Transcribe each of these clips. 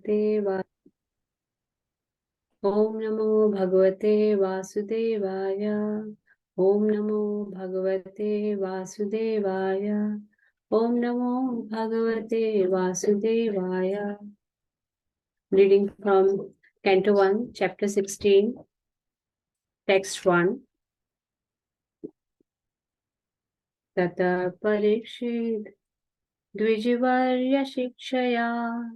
Bhagavate Om Namo Bhagavate Vasudevaya. Om Namo Bhagavate Vasudevaya. Om Namo Bhagavate Vasudevaya. Reading from Canto 1, Chapter 16, Text 1. Tata Parikshit Dvijivarya Shikshaya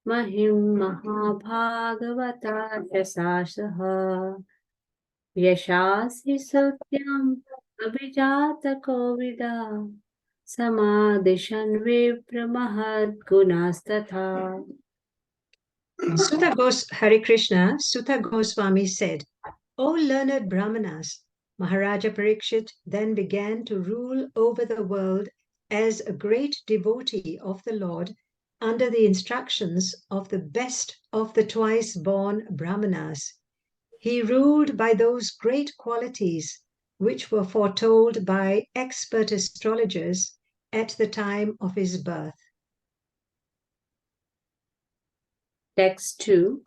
Mahim Mahabhagavata Sasasaha Yashasi Satyam Abhijata Kovida Samadishan Vipramahad Gunastatha. Hare Krishna, Sutta Goswami said, O learned Brahmanas, Maharaja Parikshit then began to rule over the world as a great devotee of the Lord under the instructions of the best of the twice-born Brahmanas. He ruled by those great qualities which were foretold by expert astrologers at the time of his birth. Text 2.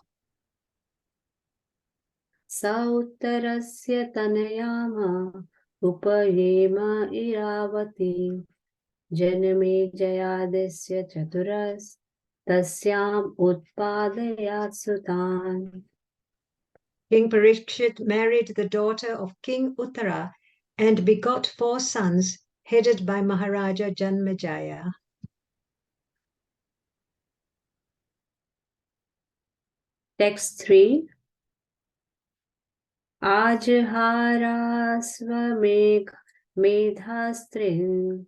Sautarasya tanayama upayema iravati janame jayadesya chaturas tasyam utpadayat sutan. King Parikshit married the daughter of King Uttara and begot 4 sons headed by Maharaja Janmejaya. Text 3. Ajharasva medhastrin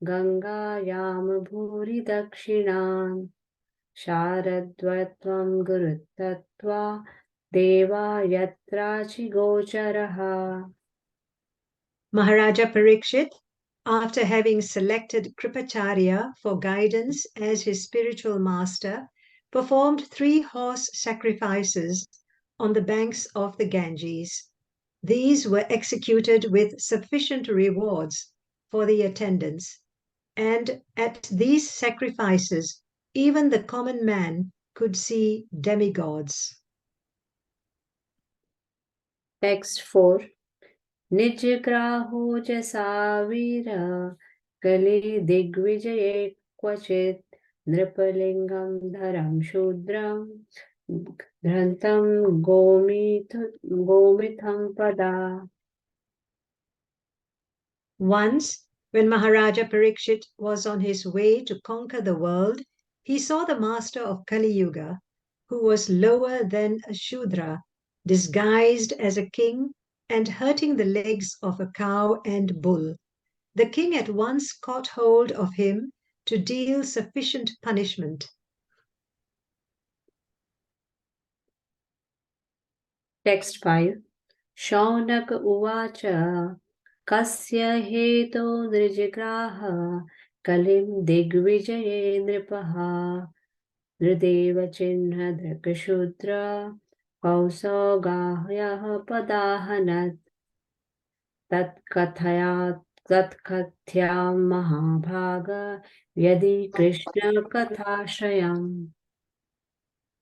Gangayam bhuri dakshinan Sharadvatvam gurutatva Deva yatrachi gocharaha. Maharaja Parikshit, after having selected Kripacharya for guidance as his spiritual master, performed 3 horse sacrifices on the banks of the Ganges. These were executed with sufficient rewards for the attendants, and at these sacrifices, even the common man could see demigods. Text 4. Nijgraho jasavira Kali digvijaye kvachit Nripalingam dharam shudram Dhrantam gomitham pada. Once, when Maharaja Parikshit was on his way to conquer the world, he saw the master of Kali Yuga, who was lower than a Shudra, disguised as a king and hurting the legs of a cow and bull. The king at once caught hold of him to deal sufficient punishment. Text 5. Shaunak uvacha Kasya heto nrijigraha Kalim digvijaye nripaha Nrideva chinna drakashudra Kausogahyaha padahanat Tatkathyam mahabhaga Yadi Krishna kathashayam.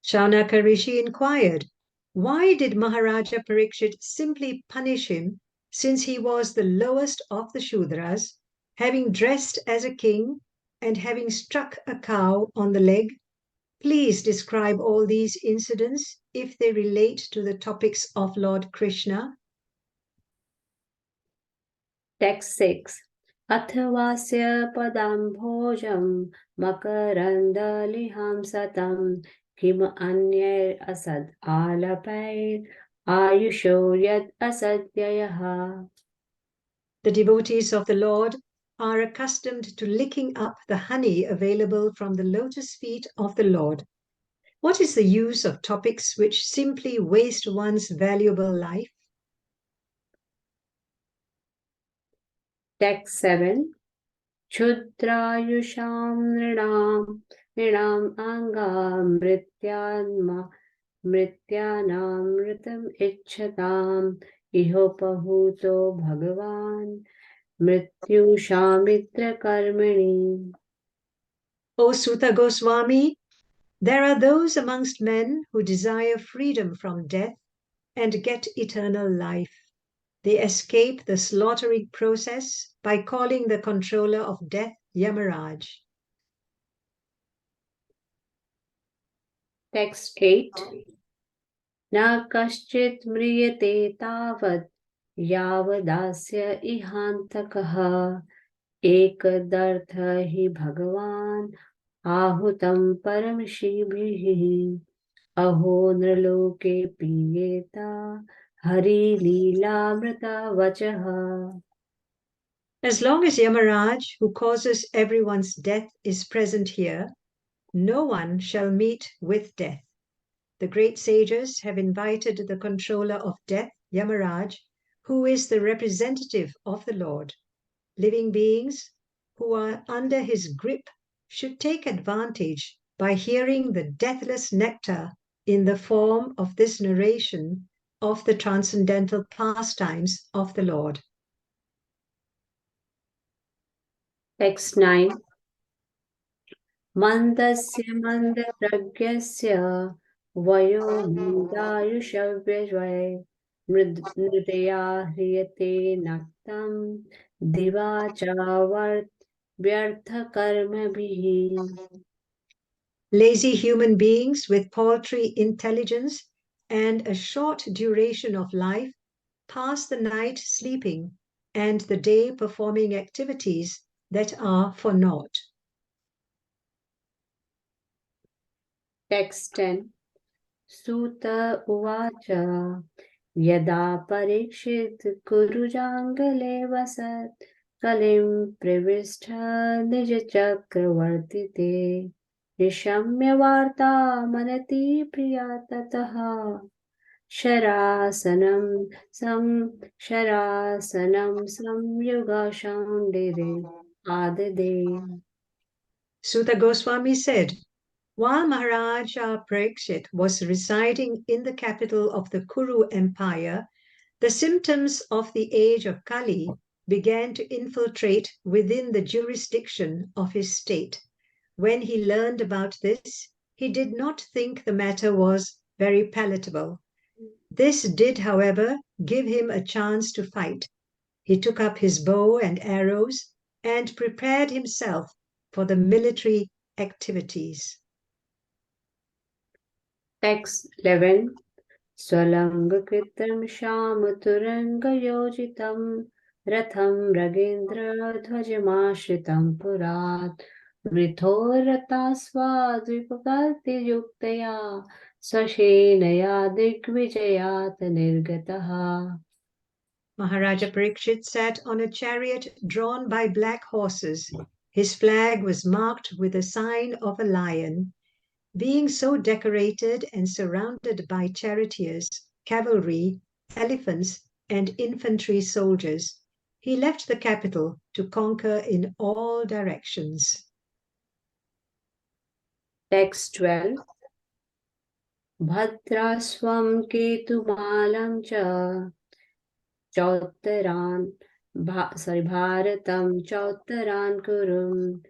Shaunaka Rishi inquired, why did Maharaja Parikshit simply punish him, since he was the lowest of the Shudras, having dressed as a king and having struck a cow on the leg? Please describe all these incidents if they relate to the topics of Lord Krishna. Text 6. Athavasya padam bhojam makarandaliham satam kim anyer asad alapair ayusho yad asadyayaha. The devotees of the Lord are accustomed to licking up the honey available from the lotus feet of the Lord. What is the use of topics which simply waste one's valuable life? Text 7. Chudrayusham nrinam anga mrityanam ritam ichchatam ihopahuto bhagavan mrityushamitra karmani. O Sutta Goswami, There are those amongst men who desire freedom from death and get eternal life. They escape the slaughtering process by calling the controller of death Yamaraj. Text 8. Na kaschit mriyate tavat yavadasya ihantakah ekadartha hi bhagavan ahutam paramshibhihi aho nraloke piyeta hari leelamrita vachaha. As long as Yamaraj, who causes everyone's death, is present here, no one shall meet with death. The great sages have invited the controller of death, Yamaraj, who is the representative of the Lord. Living beings who are under his grip should take advantage by hearing the deathless nectar in the form of this narration of the transcendental pastimes of the Lord. Text 9. Mandasya mandapragyasya vayo mandayushavyajvay nritya hriyate naktam divachavart vyartha karmabhihi. Lazy human beings with paltry intelligence and a short duration of life pass the night sleeping and the day performing activities that are for naught. Text 10. Sutta uvacha yada parikshit kurujangale vasat kalim pravistha nija chakravartite nishamya varta manati priya tataha sharasanam samyuga shandire adade. Sutta Goswami said, while Maharaja Parikshit was residing in the capital of the Kuru Empire, the symptoms of the age of Kali began to infiltrate within the jurisdiction of his state. When he learned about this, he did not think the matter was very palatable. This did, however, give him a chance to fight. He took up his bow and arrows and prepared himself for the military activities. Text 11. Swalangakritam shyamaturanga ratham ragendra dhvajamashritam purat vrithoratasva dvipakati yuktaya sashenaya digvijayat nirgataha. Maharaja Parikshit sat on a chariot drawn by black horses. His flag was marked with a sign of a lion. Being so decorated and surrounded by charioteers, cavalry, elephants, and infantry soldiers, he left the capital to conquer in all directions. Text 12. Bhadraswam ketumalam cha Chautaran, Bharatam Chautaran Kurum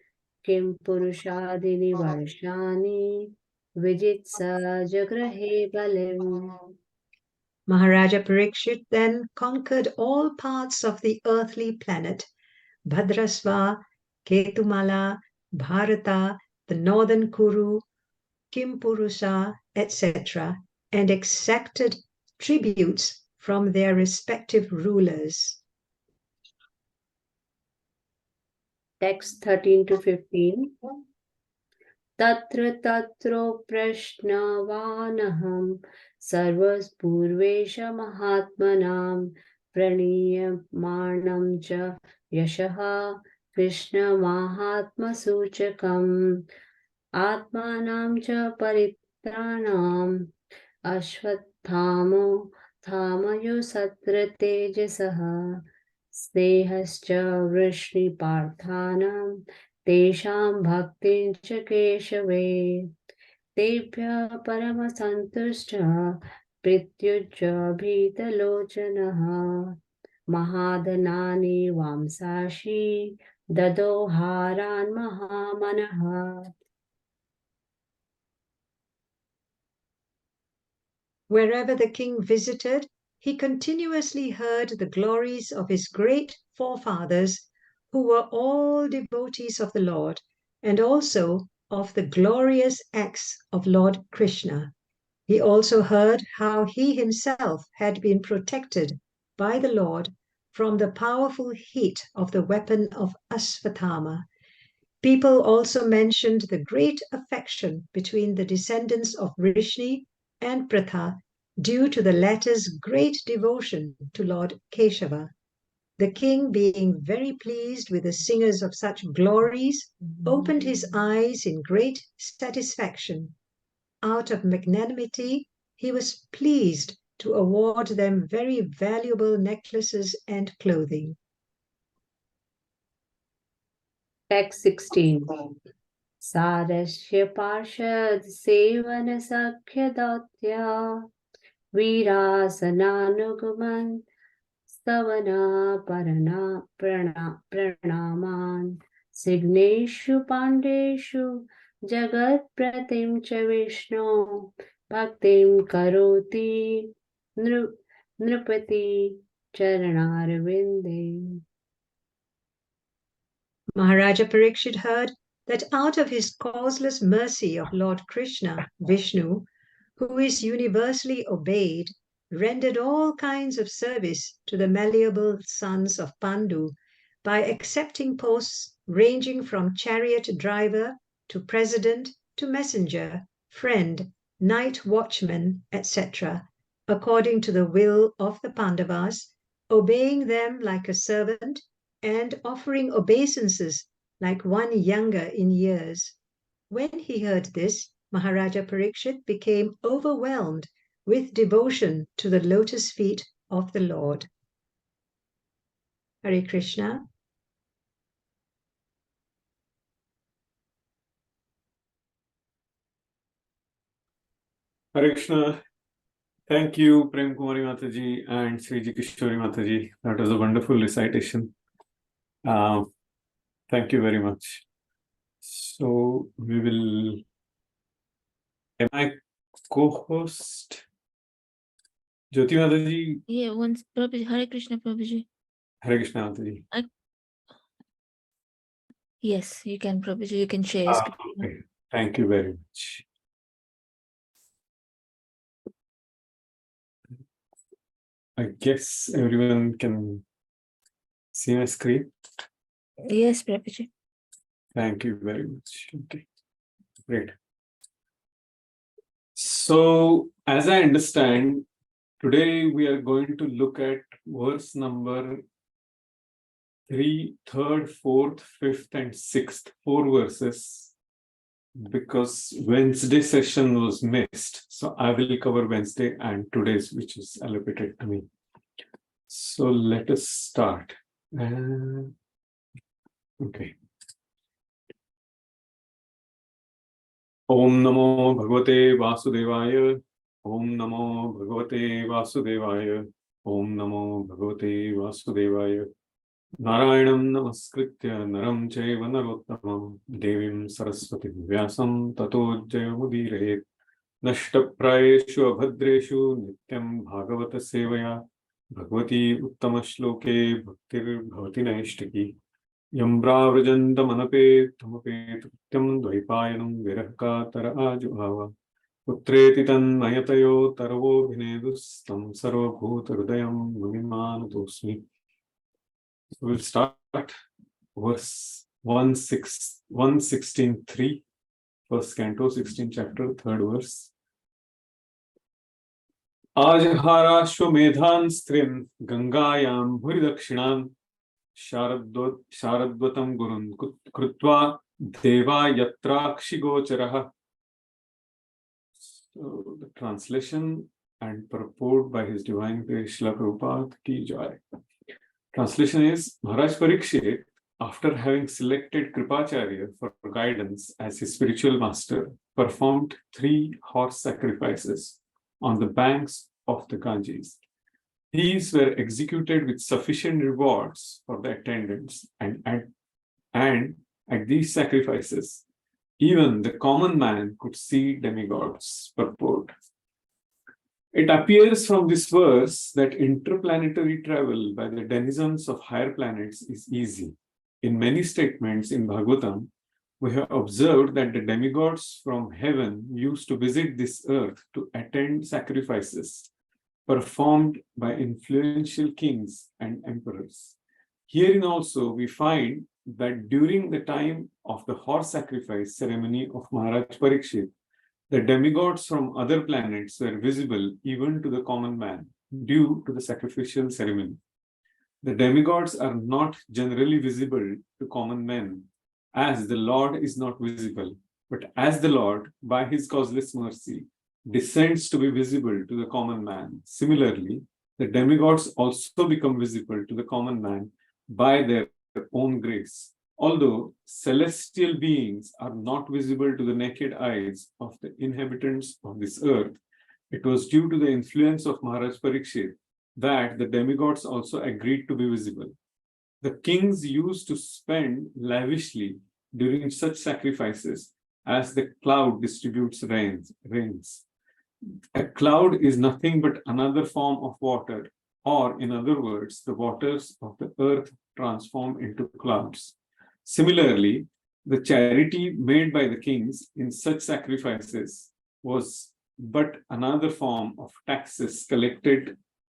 Kim Purushadini Varshani Vijitsa Jagrahe Balim. Maharaja Parikshit then conquered all parts of the earthly planet, Bhadrasva, Ketumala, Bharata, the northern Kuru, Kimpurusa, etc., and exacted tributes from their respective rulers. Text 13 to 15. Tatra tatro prashnavanaham sarvas purvesha mahatmanam praniyamanam cha yashaha Krishna mahatma suchakam atmanam cha paritranam ashvathamo thamayo satra tejasaha snehascha vrishniparthanam Tesham bhaktin cha keshave tebhya paramasantushta prityuja bhitalochanaha mahadanani vamsashi dadoharan mahamanaha. Wherever the king visited, he continuously heard the glories of his great forefathers, who were all devotees of the Lord, and also of the glorious acts of Lord Krishna. He also heard how he himself had been protected by the Lord from the powerful heat of the weapon of Asvathama. People also mentioned the great affection between the descendants of Vrishni and Pratha due to the latter's great devotion to Lord Keshava. The king, being very pleased with the singers of such glories, opened his eyes in great satisfaction. Out of magnanimity, he was pleased to award them very valuable necklaces and clothing. Text 16. Sadasya Parshad Sevan Sakhya Datya Virasananuguman Stavana Pranaman Signeshu Pandeshu Jagat Pratim Cha Vishnu Bhaktim Karoti Nrupati Charanarvinde. Maharaja Parikshit heard that out of his causeless mercy of Lord Krishna, Vishnu, who is universally obeyed, rendered all kinds of service to the malleable sons of Pandu by accepting posts ranging from chariot driver to president to messenger, friend, night watchman, etc., according to the will of the Pandavas, obeying them like a servant and offering obeisances like one younger in years. When he heard this, Maharaja Parikshit became overwhelmed with devotion to the lotus feet of the Lord. Hare Krishna. Hare Krishna. Thank you, Prem Kumari Mataji and Sriji Kishori Mataji. That was a wonderful recitation. Thank you very much. So we will. Am I co-host? Jyoti Mataji. Yeah, once Prabhuji. Hare Krishna, Prabhuji. Hare Krishna Mataji. Yes, you can, Prabhuji. You can share. Okay. Thank you very much. I guess everyone can see my screen. Yes, Prabhuji. Thank you very much. Okay, great. So, as I understand, today we are going to look at verse number 3, 3rd, 4th, 5th, and 6th, 4 verses, because Wednesday session was missed. So I will cover Wednesday and today's, which is allocated to me. So let us start. Okay. Om Namo Bhagavate Vasudevaya. Om Namo Bhagavate Vasudevaya. Om Namo Bhagavate Vasudevaya. Narayanam Namaskritya Naram Chaiva Narottamam Devim Saraswati Vyasam Tato Jayamudire Nashtaprayeshu Abhadreshu Nityam Bhagavata Sevaya Bhagavati Uttama Shloke Bhaktir Bhavati Naishtaki Yambra Vrajanta Manape Tamape Tutyam Dvaipayanam Virahka Tara Ajuhava Putreti Tan Mayatayo Taravo Bhinedus Tam Sarva Bhuta Hridayam Muniman Tosmi. So we'll start verse 116.3, first canto, 16th chapter, 3rd verse. Ajharashvamedhan strim gangayam bhuridakshinam sharadvatam gurun krutva deva yatrakshigocharaha. So the translation and purport by His Divine Grace Srila Prabhupada ki jai. Translation is, Maharaj Parikshit, after having selected Kripacharya for guidance as his spiritual master, performed 3 horse sacrifices on the banks of the Ganges. These were executed with sufficient rewards for the attendants, and at these sacrifices, even the common man could see demigods. Purport. It appears from this verse that interplanetary travel by the denizens of higher planets is easy. In many statements in Bhagavatam, we have observed that the demigods from heaven used to visit this earth to attend sacrifices performed by influential kings and emperors. Herein also we find that during the time of the horse sacrifice ceremony of Maharaj Parikshit, the demigods from other planets were visible even to the common man due to the sacrificial ceremony. The demigods are not generally visible to common men, as the Lord is not visible, but as the Lord, by his causeless mercy, descends to be visible to the common man. Similarly, the demigods also become visible to the common man by their own grace. Although celestial beings are not visible to the naked eyes of the inhabitants of this earth, it was due to the influence of Maharaj Parikshit that the demigods also agreed to be visible. The kings used to spend lavishly during such sacrifices as the cloud distributes rains. A cloud is nothing but another form of water, or in other words, the waters of the earth transform into clouds. Similarly, the charity made by the kings in such sacrifices was but another form of taxes collected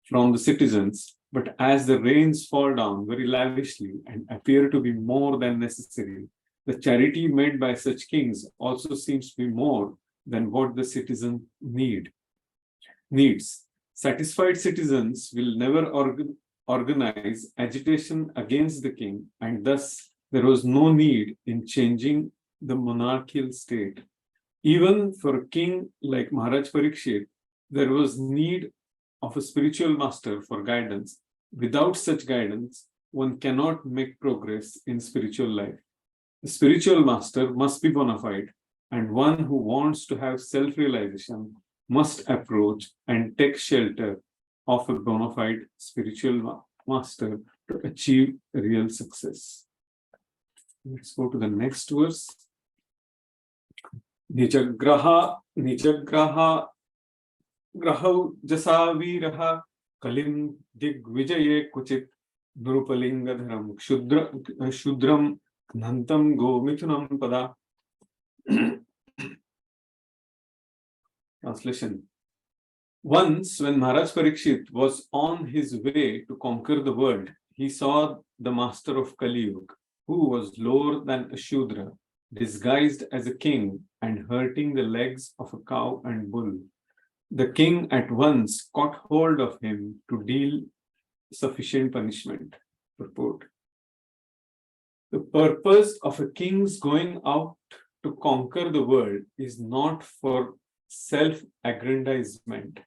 from the citizens, but as the rains fall down very lavishly and appear to be more than necessary, the charity made by such kings also seems to be more than what the citizen needs. Satisfied citizens will never organize agitation against the king, and thus there was no need in changing the monarchical state. Even for a king like Maharaj Parikshit, there was need of a spiritual master for guidance. Without such guidance, one cannot make progress in spiritual life. The spiritual master must be bona fide, and one who wants to have self-realization must approach and take shelter of a bona fide spiritual master to achieve real success. Let's go to the next verse. Nijagraha grahau jasaviraha kalim digvijaye kuchit drupalingadharam shudram Nantam go mithunam pada. Translation. Once, when Maharaj Parikshit was on his way to conquer the world, he saw the master of Kali Yuga, who was lower than a Shudra, disguised as a king and hurting the legs of a cow and bull. The king at once caught hold of him to deal sufficient punishment. Purport. The purpose of a king's going out to conquer the world is not for self-aggrandizement.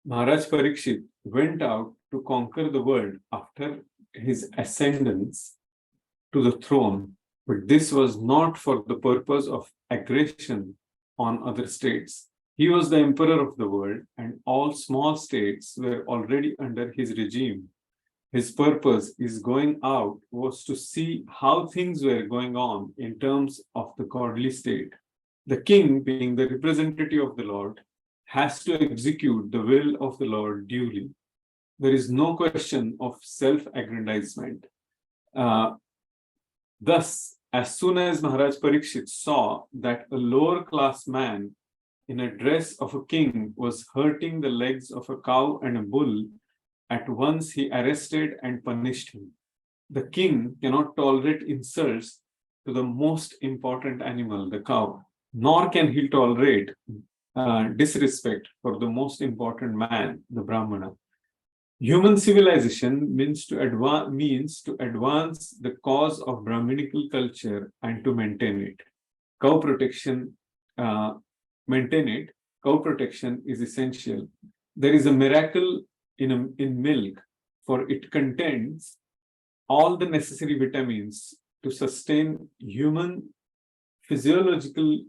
Maharaj Parikshit went out to conquer the world after his ascendance to the throne, but this was not for the purpose of aggression on other states. He was the emperor of the world, and all small states were already under his regime. His purpose in going out was to see how things were going on in terms of the godly state. The king, being the representative of the Lord, has to execute the will of the Lord duly. There is no question of self-aggrandizement. Thus, as soon as Maharaj Parikshit saw that a lower class man in a dress of a king was hurting the legs of a cow and a bull, at once he arrested and punished him. The king cannot tolerate insults to the most important animal, the cow, nor can he tolerate disrespect for the most important man, the Brahmana. Human civilization means to advance the cause of Brahminical culture and to maintain it. Cow protection is essential. There is a miracle in milk, for it contains all the necessary vitamins to sustain human physiological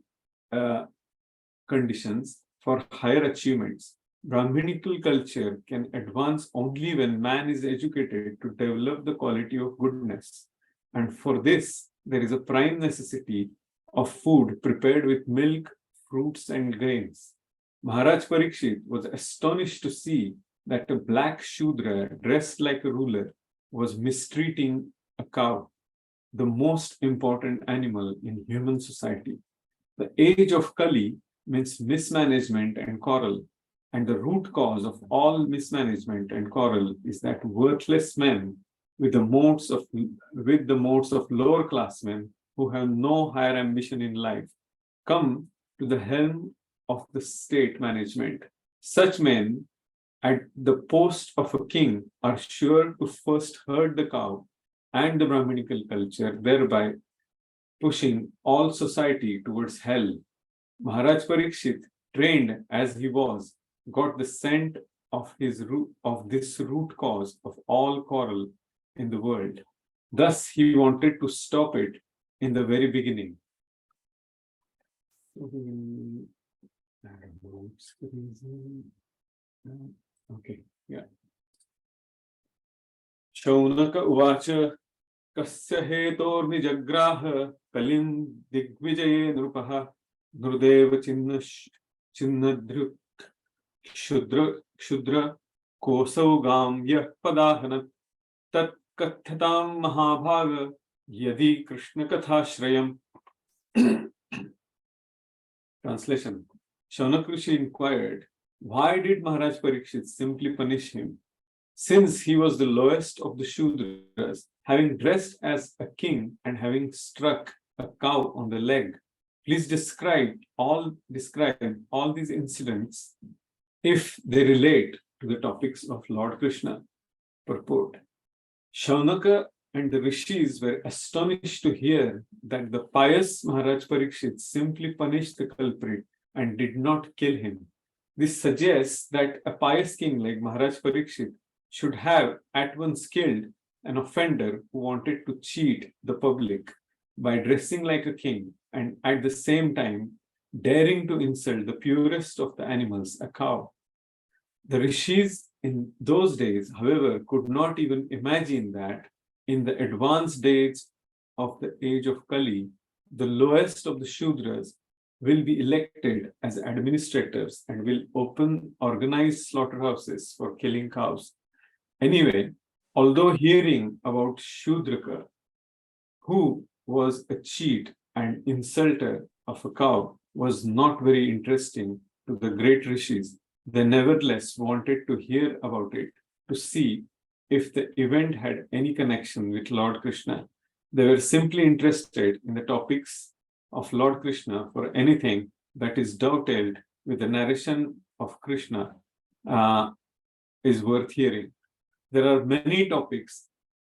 conditions for higher achievements. Brahminical culture can advance only when man is educated to develop the quality of goodness. And for this, there is a prime necessity of food prepared with milk, fruits, and grains. Maharaj Parikshit was astonished to see that a black Shudra dressed like a ruler was mistreating a cow, the most important animal in human society. The age of Kali means mismanagement and quarrel, and the root cause of all mismanagement and quarrel is that worthless men with the modes of lower class men who have no higher ambition in life come to the helm of the state management. Such men at the post of a king are sure to first herd the cow and the Brahminical culture, thereby pushing all society towards hell. Maharaj Parikshit, trained as he was, got the scent of this root cause of all quarrel in the world. Thus, he wanted to stop it in the very beginning. Okay, yeah. Shaunaka Uvacha Kasya hetornijagrah kalim digvijaye nrupaha nrudeva chinnadhruk shudra kosaugam yah padahanat tat kathatam mahabhaga yadi krishna kathashrayam. Translation. Shaunak Rishi inquired, why did Maharaj Parikshit simply punish him? Since he was the lowest of the Shudras, having dressed as a king and having struck a cow on the leg, please describe all these incidents if they relate to the topics of Lord Krishna. Purport. Shaunaka and the rishis were astonished to hear that the pious Maharaj Parikshit simply punished the culprit and did not kill him. This suggests that a pious king like Maharaj Parikshit should have at once killed an offender who wanted to cheat the public by dressing like a king and at the same time daring to insult the purest of the animals, a cow. The rishis in those days, however, could not even imagine that in the advanced days of the age of Kali, the lowest of the Shudras will be elected as administrators and will open organized slaughterhouses for killing cows. Anyway, although hearing about Shudraka, who was a cheat and insulter of a cow, was not very interesting to the great rishis, they nevertheless wanted to hear about it, to see if the event had any connection with Lord Krishna. They were simply interested in the topics of Lord Krishna, for anything that is dovetailed with the narration of Krishna is worth hearing. There are many topics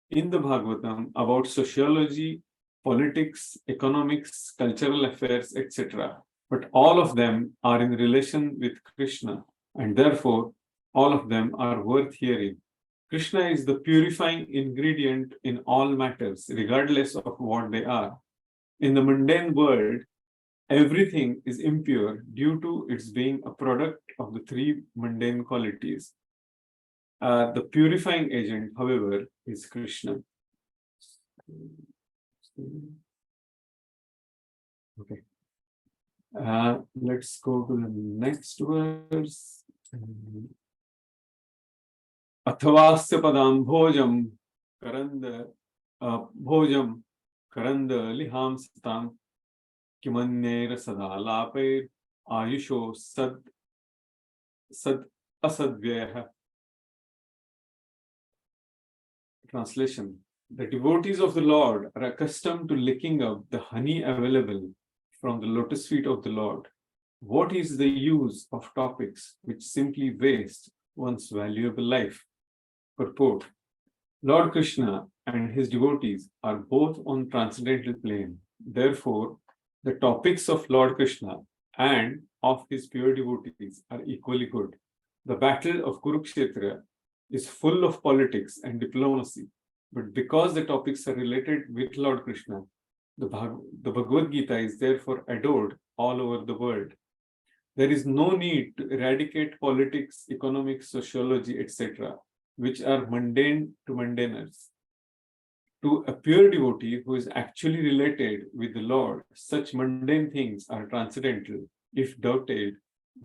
in the Bhagavatam about sociology, politics, economics, cultural affairs, etc. But all of them are in relation with Krishna, and therefore all of them are worth hearing. Krishna is the purifying ingredient in all matters, regardless of what they are. In the mundane world, everything is impure due to its being a product of the three mundane qualities. The purifying agent, however, is Krishna. Okay. Let's go to the next verse. Athavasya padam bhojam karanda liham satam kimannera sadalapair ayusho sad asadvyaha. Translation. The devotees of the Lord are accustomed to licking up the honey available from the lotus feet of the Lord. What is the use of topics which simply waste one's valuable life? Purport. Lord Krishna and his devotees are both on transcendental plane. Therefore, the topics of Lord Krishna and of his pure devotees are equally good. The battle of Kurukshetra is full of politics and diplomacy, but because the topics are related with Lord Krishna, the Bhagavad Gita is therefore adored all over the world. There is no need to eradicate politics, economics, sociology, etc., which are mundane to mundaners. To a pure devotee who is actually related with the Lord, such mundane things are transcendental, if dovetailed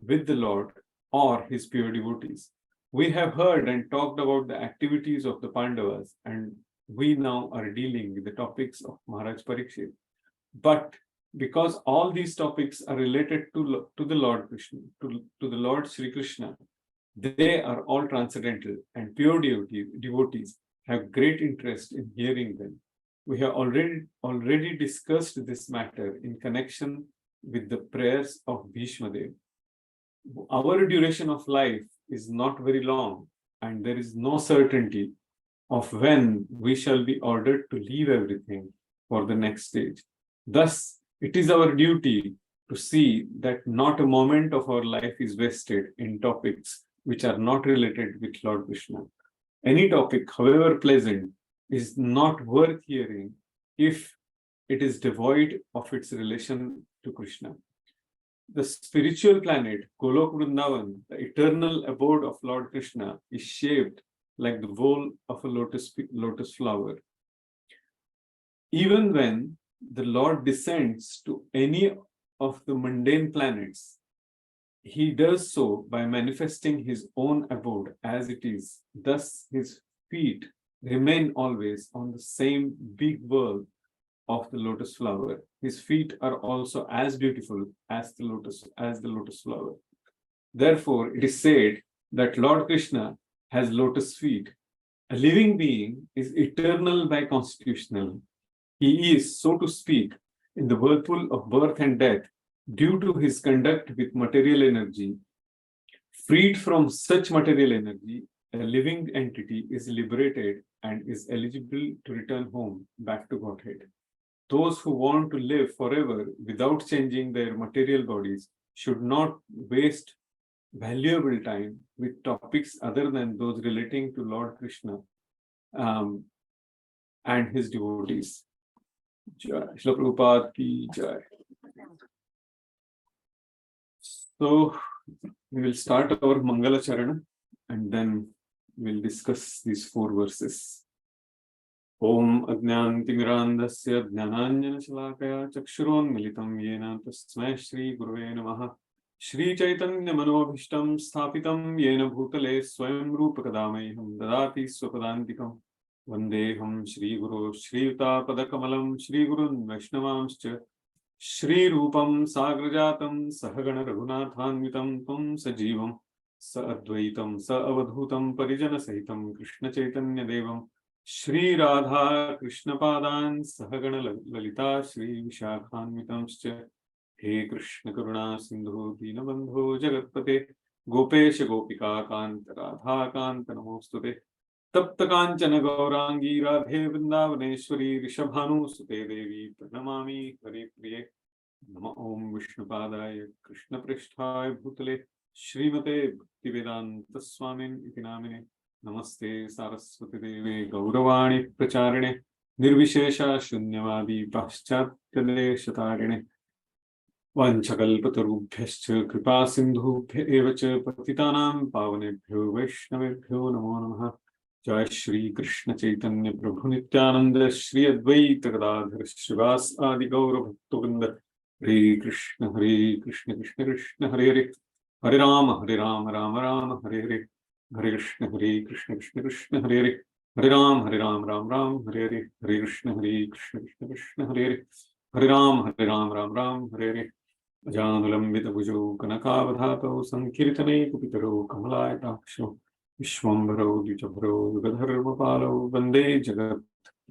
with the Lord or his pure devotees. We have heard and talked about the activities of the Pandavas, and we now are dealing with the topics of Maharaj Parikshit. But because all these topics are related to the Lord Krishna, to the Lord Sri Krishna, they are all transcendental, and pure devotees have great interest in hearing them. We have already discussed this matter in connection with the prayers of Bhishma Dev. Our duration of life is not very long, and there is no certainty of when we shall be ordered to leave everything for the next stage. Thus, it is our duty to see that not a moment of our life is wasted in topics which are not related with Lord Krishna. Any topic, however pleasant, is not worth hearing if it is devoid of its relation to Krishna. The spiritual planet, Golok Vrindavan, the eternal abode of Lord Krishna, is shaped like the bowl of a lotus flower. Even when the Lord descends to any of the mundane planets, he does so by manifesting his own abode as it is. Thus, his feet remain always on the same big world of the lotus flower. His feet are also as beautiful as the lotus flower. Therefore, it is said that Lord Krishna has lotus feet. A living being is eternal by constitutional. He is, so to speak, in the whirlpool of birth and death due to his conduct with material energy. Freed from such material energy, a living entity is liberated and is eligible to return home back to Godhead. Those who want to live forever without changing their material bodies should not waste valuable time with topics other than those relating to Lord Krishna and his devotees. Jai. Srila Prabhupada ki jai. So we will start our Mangala Charana and then we'll discuss these 4 verses. Om Ajnantimirandasya Jnananjana Shalakaya Chakshuronmilitam Yena Tasmai Shri Gurave Namaha Shri Chaitanya Manobhishtam Sthapitam Yena Bhutale Swayam Rupakadamayam Dadati Swapadantikam Vandeham Shri Guru Shri Yuta Padakamalam Shri Gurun Vaishnavamscha Shri Rupam Sagrajatam Sahagana Raghunathanvitam Tum Sajivam Sa Advaitam Sa Avadhutam Parijana Sahitam Krishna Chaitanya Devam Shri Radha Krishna Padan Sahagana Lalita Shri Vishakhanvitamscha He Krishna Karuna Sindhu Dinabandho Jagatpate Gopesha Gopika Kanta Radha Kanta Namostute Tapta Kanchana Gaurangi Radhe Vrindavaneshwari Rishabhanu Sute Devi Pranamami Hari Priye Nama Om Vishnupadaya Krishna Prishthaya Bhutale Srimate Bhaktivedanta Swamin Iti Namine Namaste Saraswati Deve Gauravani Pracharine Nirvishesha Shunyavadi Paschatyadeshatarine Vanchakalpatarubhyascha Kripa Sindhubhya Evacha Patitanam Pavanebhyo Vaishnavebhyo Namo Namaha Jai Shri Krishna Chaitanya Prabhu Nityananda Shri Advaita Gadadhar Srivas Adi Gaura Bhaktovinda Hare Krishna Krishna Krishna Hare Hare Hare Rama Rama Rama Hare Hare Hare Krishna Krishna Krishna Hare Hare Hare Rama Ram Hare Hare Hare Krishna Krishna Krishna Hare Hare Hare Rama Ram Hare Hare Ajanulambita Bhujo Kanakavadhato Sankirtane Kupitaro Kamalayaksho Vishwambharo Dichabharo Yugadharmapalo Vande Jagat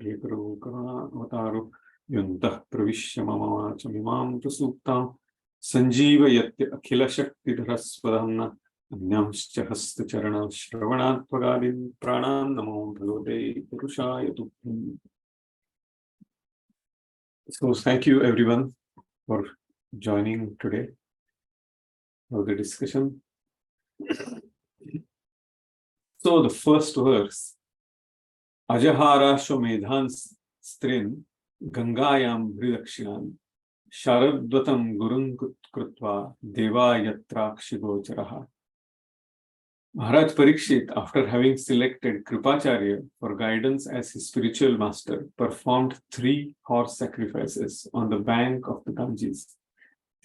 Rekaro Karuna Avataro Yuntah Pravishya Mama Chamimam Prasuktam Sanjeeva Yatya Akhila Shakti Dharaswadhamna Anyamscha Hasta Charana Shravanat Pagadin Pranam Namo Bhagavate Purushaya Tubbham. So thank you everyone for joining today for the discussion. So the first verse, Ajahara Shomedhan Strin Gangayam Hridakshinan Sharadvatam Gurun Krutva Deva Yatrakshigocharaha. Maharaj Parikshit, after having selected Kripacharya for guidance as his spiritual master, performed 3 horse sacrifices on the bank of the Ganges.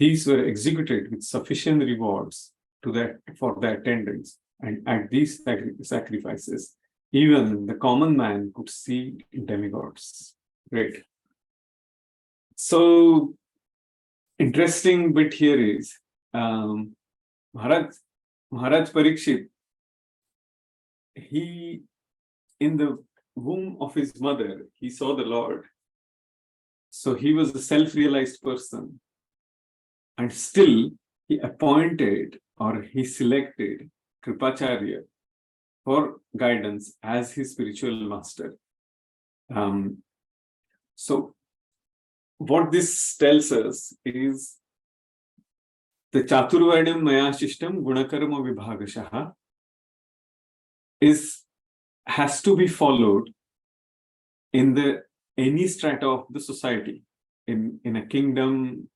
these were executed with sufficient rewards for the attendants. And at these sacrifices, even the common man could see demigods. Great. So, interesting bit here is Maharaj Parikshit, he, in the womb of his mother, he saw the Lord. So he was a self-realized person. And still, he appointed or he selected Kripacharya for guidance as his spiritual master. So, what this tells us is the Chaturvarnam Maya Shishtam Gunakarma Vibhagashaha has to be followed in any strata of the society, in a kingdom,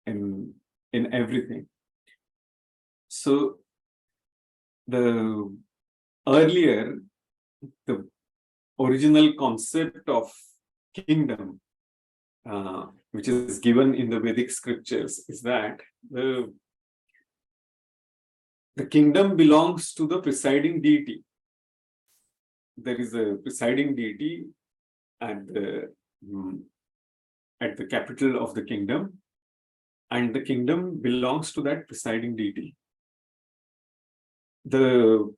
in everything. So the original concept of kingdom, which is given in the Vedic scriptures, is that the kingdom belongs to the presiding deity. There is a presiding deity at the capital of the kingdom, and the kingdom belongs to that presiding deity. The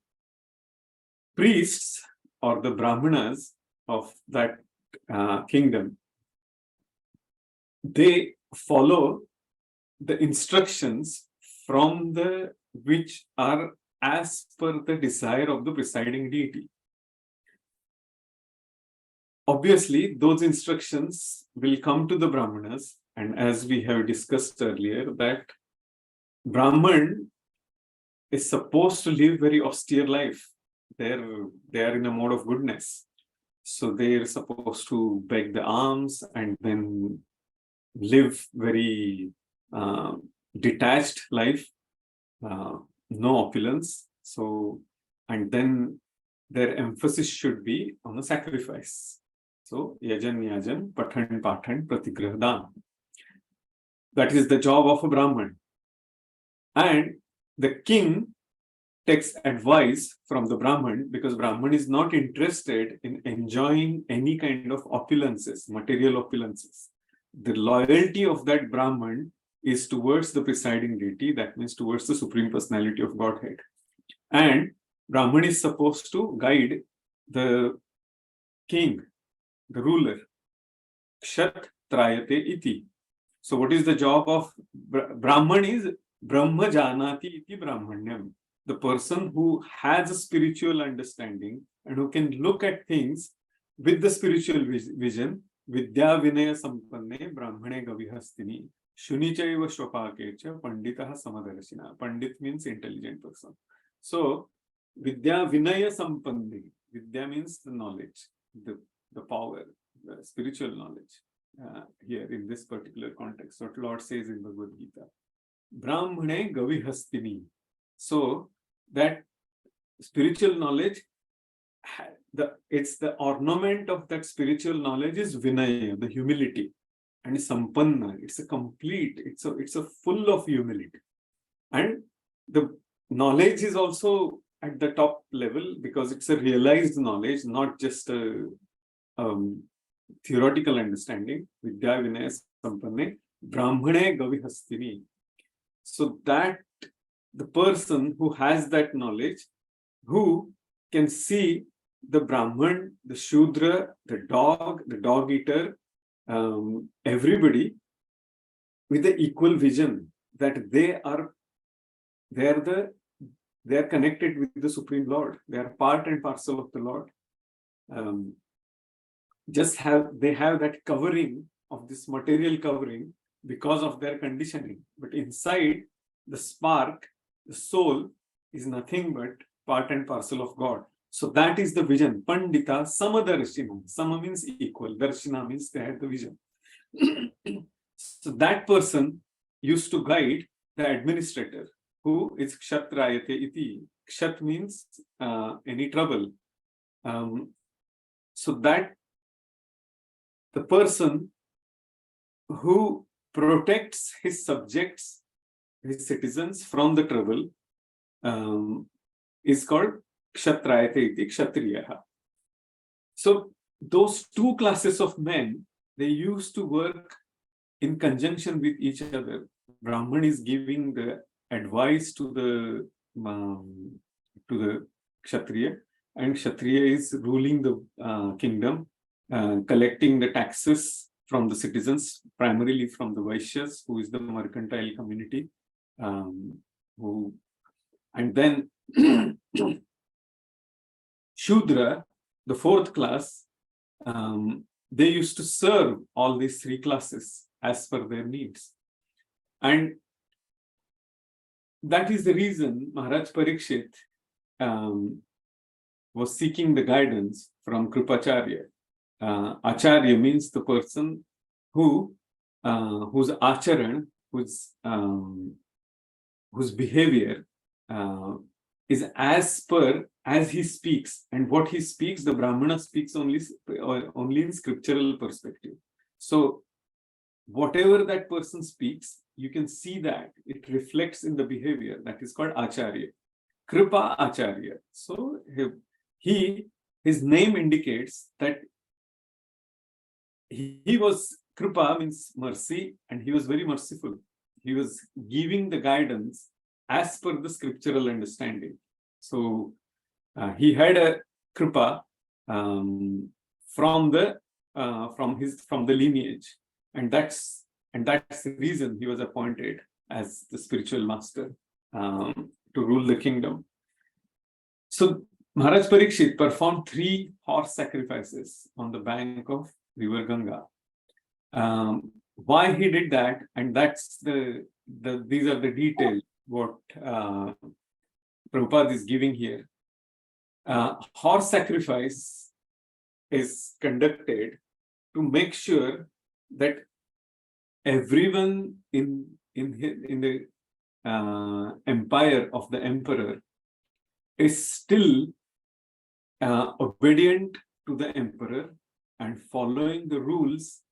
priests or the brahmanas of that kingdom, they follow the instructions from which are as per the desire of the presiding deity. Obviously, those instructions will come to the brahmanas, and as we have discussed earlier, that Brahman is supposed to live very austere life. They are in a mode of goodness. So they are supposed to beg the alms and then live very detached life, no opulence. So, and then their emphasis should be on the sacrifice. So, yajan, pathan, pratigrahadan. That is the job of a Brahman. And the king takes advice from the Brahman, because Brahman is not interested in enjoying any kind of opulences, material opulences. The loyalty of that Brahman is towards the presiding deity, that means towards the Supreme Personality of Godhead. And Brahman is supposed to guide the king, the ruler. Kshat trayate iti. So what is the job of Brahman? Is Brahma janati iti brahmanyam. The person who has a spiritual understanding and who can look at things with the spiritual vision, vidya vinaya sampanne brahmane gavihastini shunichaiva shvapakecha panditaha samadarashina. Pandit means intelligent person. So vidya vinaya sampanne, vidya means the knowledge, the power, the spiritual knowledge. Here in this particular context, what Lord says in Bhagavad Gita, brahmane gavihastini. So that spiritual knowledge, it's the ornament of that spiritual knowledge is vinaya, the humility, and sampanna. It's a complete. It's a full of humility, and the knowledge is also at the top level because it's a realized knowledge, not just a theoretical understanding. Vidya vinaya sampanne brahmane gavihastini. So that the person who has that knowledge, who can see the Brahman, the Shudra, the dog eater, everybody with the equal vision, that they are connected with the Supreme Lord. They are part and parcel of the Lord. They have that covering of this material covering because of their conditioning. But inside, the spark, the soul, is nothing but part and parcel of God. So that is the vision. Pandita samadarshina. Sama means equal. Darshina means they had the vision. So that person used to guide the administrator, who is kshatrayate iti. Kshat means any trouble. So that the person who protects his subjects his citizens from the trouble is called Kshatrayate iti Kshatriyaha. So those two classes of men, they used to work in conjunction with each other. Brahman is giving the advice to the Kshatriya, and Kshatriya is ruling the kingdom, collecting the taxes from the citizens, primarily from the Vaishyas, who is the mercantile community, and then Shudra, the fourth class, they used to serve all these three classes as per their needs. And that is the reason Maharaj Parikshit was seeking the guidance from Kripacharya. Acharya means the person whose acharan, whose behavior is as per as he speaks, and what he speaks, the Brahmana speaks only in scriptural perspective. So whatever that person speaks, you can see that it reflects in the behavior. That is called Acharya, Kripa Acharya. So his name indicates that he was, Kripa means mercy, and he was very merciful. He was giving the guidance as per the scriptural understanding. So he had a Kripa from the lineage, and that's the reason he was appointed as the spiritual master to rule the kingdom. So Maharaj Parikshit performed 3 horse sacrifices on the bank of river Ganga. Why he did that, and that's these are the details what Prabhupada is giving here. Horse sacrifice is conducted to make sure that everyone in the empire of the emperor is still obedient to the emperor and following the rules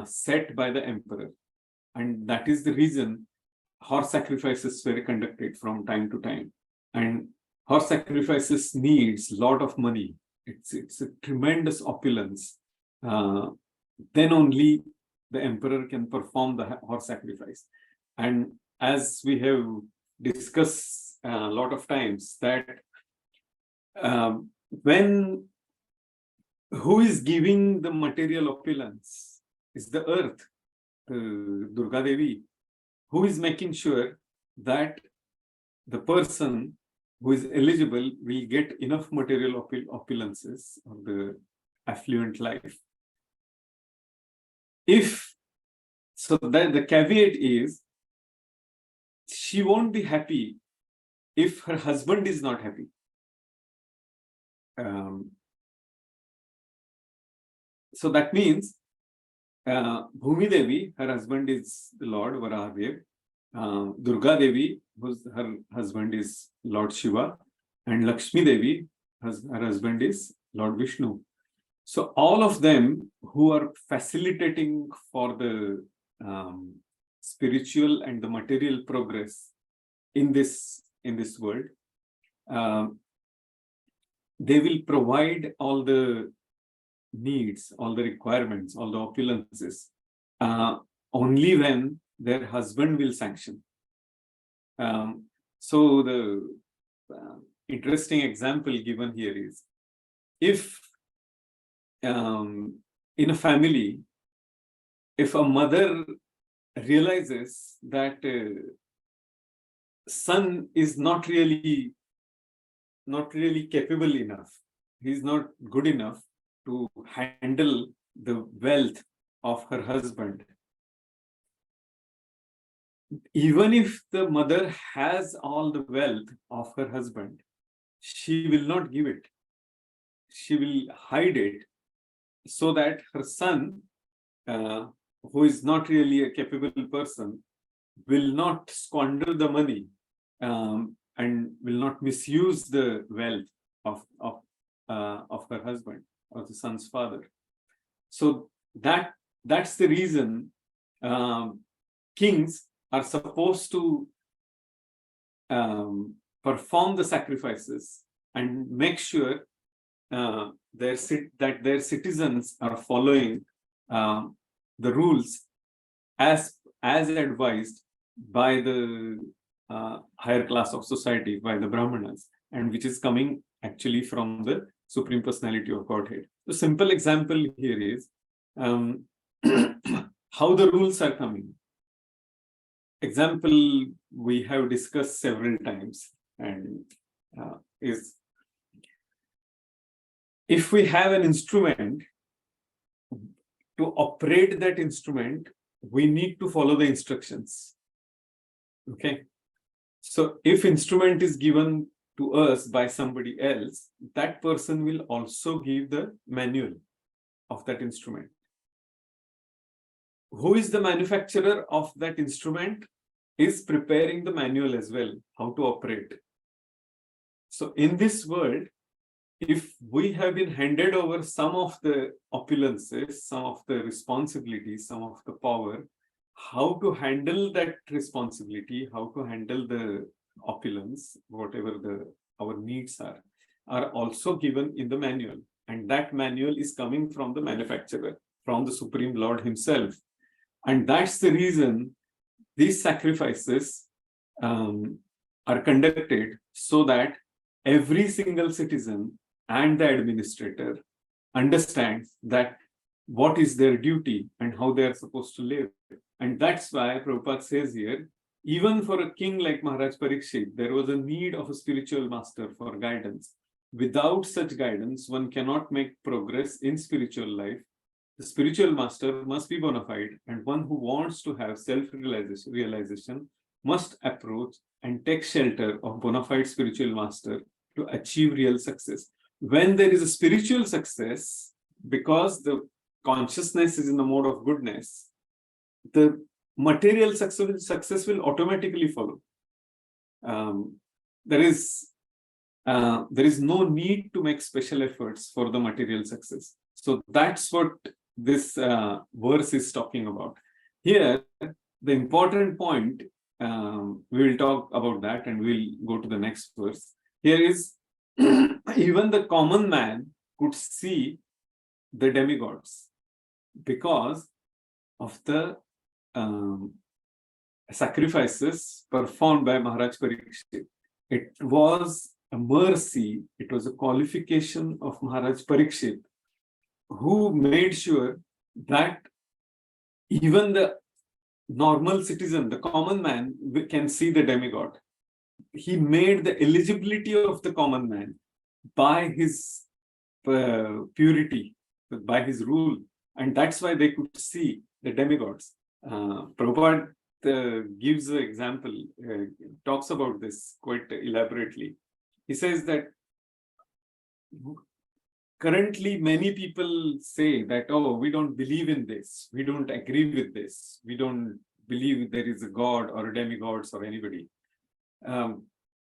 set by the emperor. And that is the reason horse sacrifices were conducted from time to time. And horse sacrifices needs a lot of money. It's a tremendous opulence. Then only the emperor can perform the horse sacrifice. And as we have discussed a lot of times, that who is giving the material opulence is the earth, the Durga Devi, who is making sure that the person who is eligible will get enough material opulences of the affluent life. So that the caveat is, she won't be happy if her husband is not happy. So that means Bhumi Devi, her husband is the Lord Varahadev. Durga Devi, her husband is Lord Shiva, and Lakshmi Devi, her husband is Lord Vishnu. So all of them who are facilitating for the spiritual and the material progress in this world, they will provide all the needs, all the requirements, all the opulences, only when their husband will sanction. So the interesting example given here is, if in a family, if a mother realizes that son is not really capable enough, he's not good enough to handle the wealth of her husband, even if the mother has all the wealth of her husband, she will not give it. She will hide it so that her son, who is not really a capable person, will not squander the money and will not misuse the wealth of her husband or the son's father. So that's the reason kings are supposed to perform the sacrifices and make sure that their citizens are following the rules as advised by the higher class of society, by the Brahmanas, and which is coming actually from the Supreme Personality of Godhead. The simple example here is how the rules are coming. Example we have discussed several times, and is if we have an instrument, to operate that instrument, we need to follow the instructions. Okay. So if instrument is given to us by somebody else, that person will also give the manual of that instrument. Who is the manufacturer of that instrument is preparing the manual as well, how to operate. So in this world, if we have been handed over some of the opulences, some of the responsibilities, some of the power, how to handle that responsibility, how to handle the opulence, whatever our needs are also given in the manual. And that manual is coming from the manufacturer, from the Supreme Lord himself. And that's the reason these sacrifices are conducted, so that every single citizen and the administrator understands that what is their duty and how they are supposed to live. And that's why Prabhupada says here, even for a king like Maharaj Parikshit, there was a need of a spiritual master for guidance. Without such guidance, one cannot make progress in spiritual life. The spiritual master must be bona fide, and one who wants to have self-realization must approach and take shelter of bona fide spiritual master to achieve real success. When there is a spiritual success, because the consciousness is in the mode of goodness, the material success will automatically follow. There is no need to make special efforts for the material success. So that's what this verse is talking about. Here, the important point, we will talk about that and we'll go to the next verse. Here is, even the common man could see the demigods because of the sacrifices performed by Maharaj Parikshit. It was a mercy, it was a qualification of Maharaj Parikshit, who made sure that even the normal citizen, the common man, can see the demigod. He made the eligibility of the common man by his purity, by his rule, and that's why they could see the demigods. Prabhupada gives an example, talks about this quite elaborately. He says that currently many people say that, oh, we don't believe in this, we don't agree with this, we don't believe there is a god or demigods or anybody.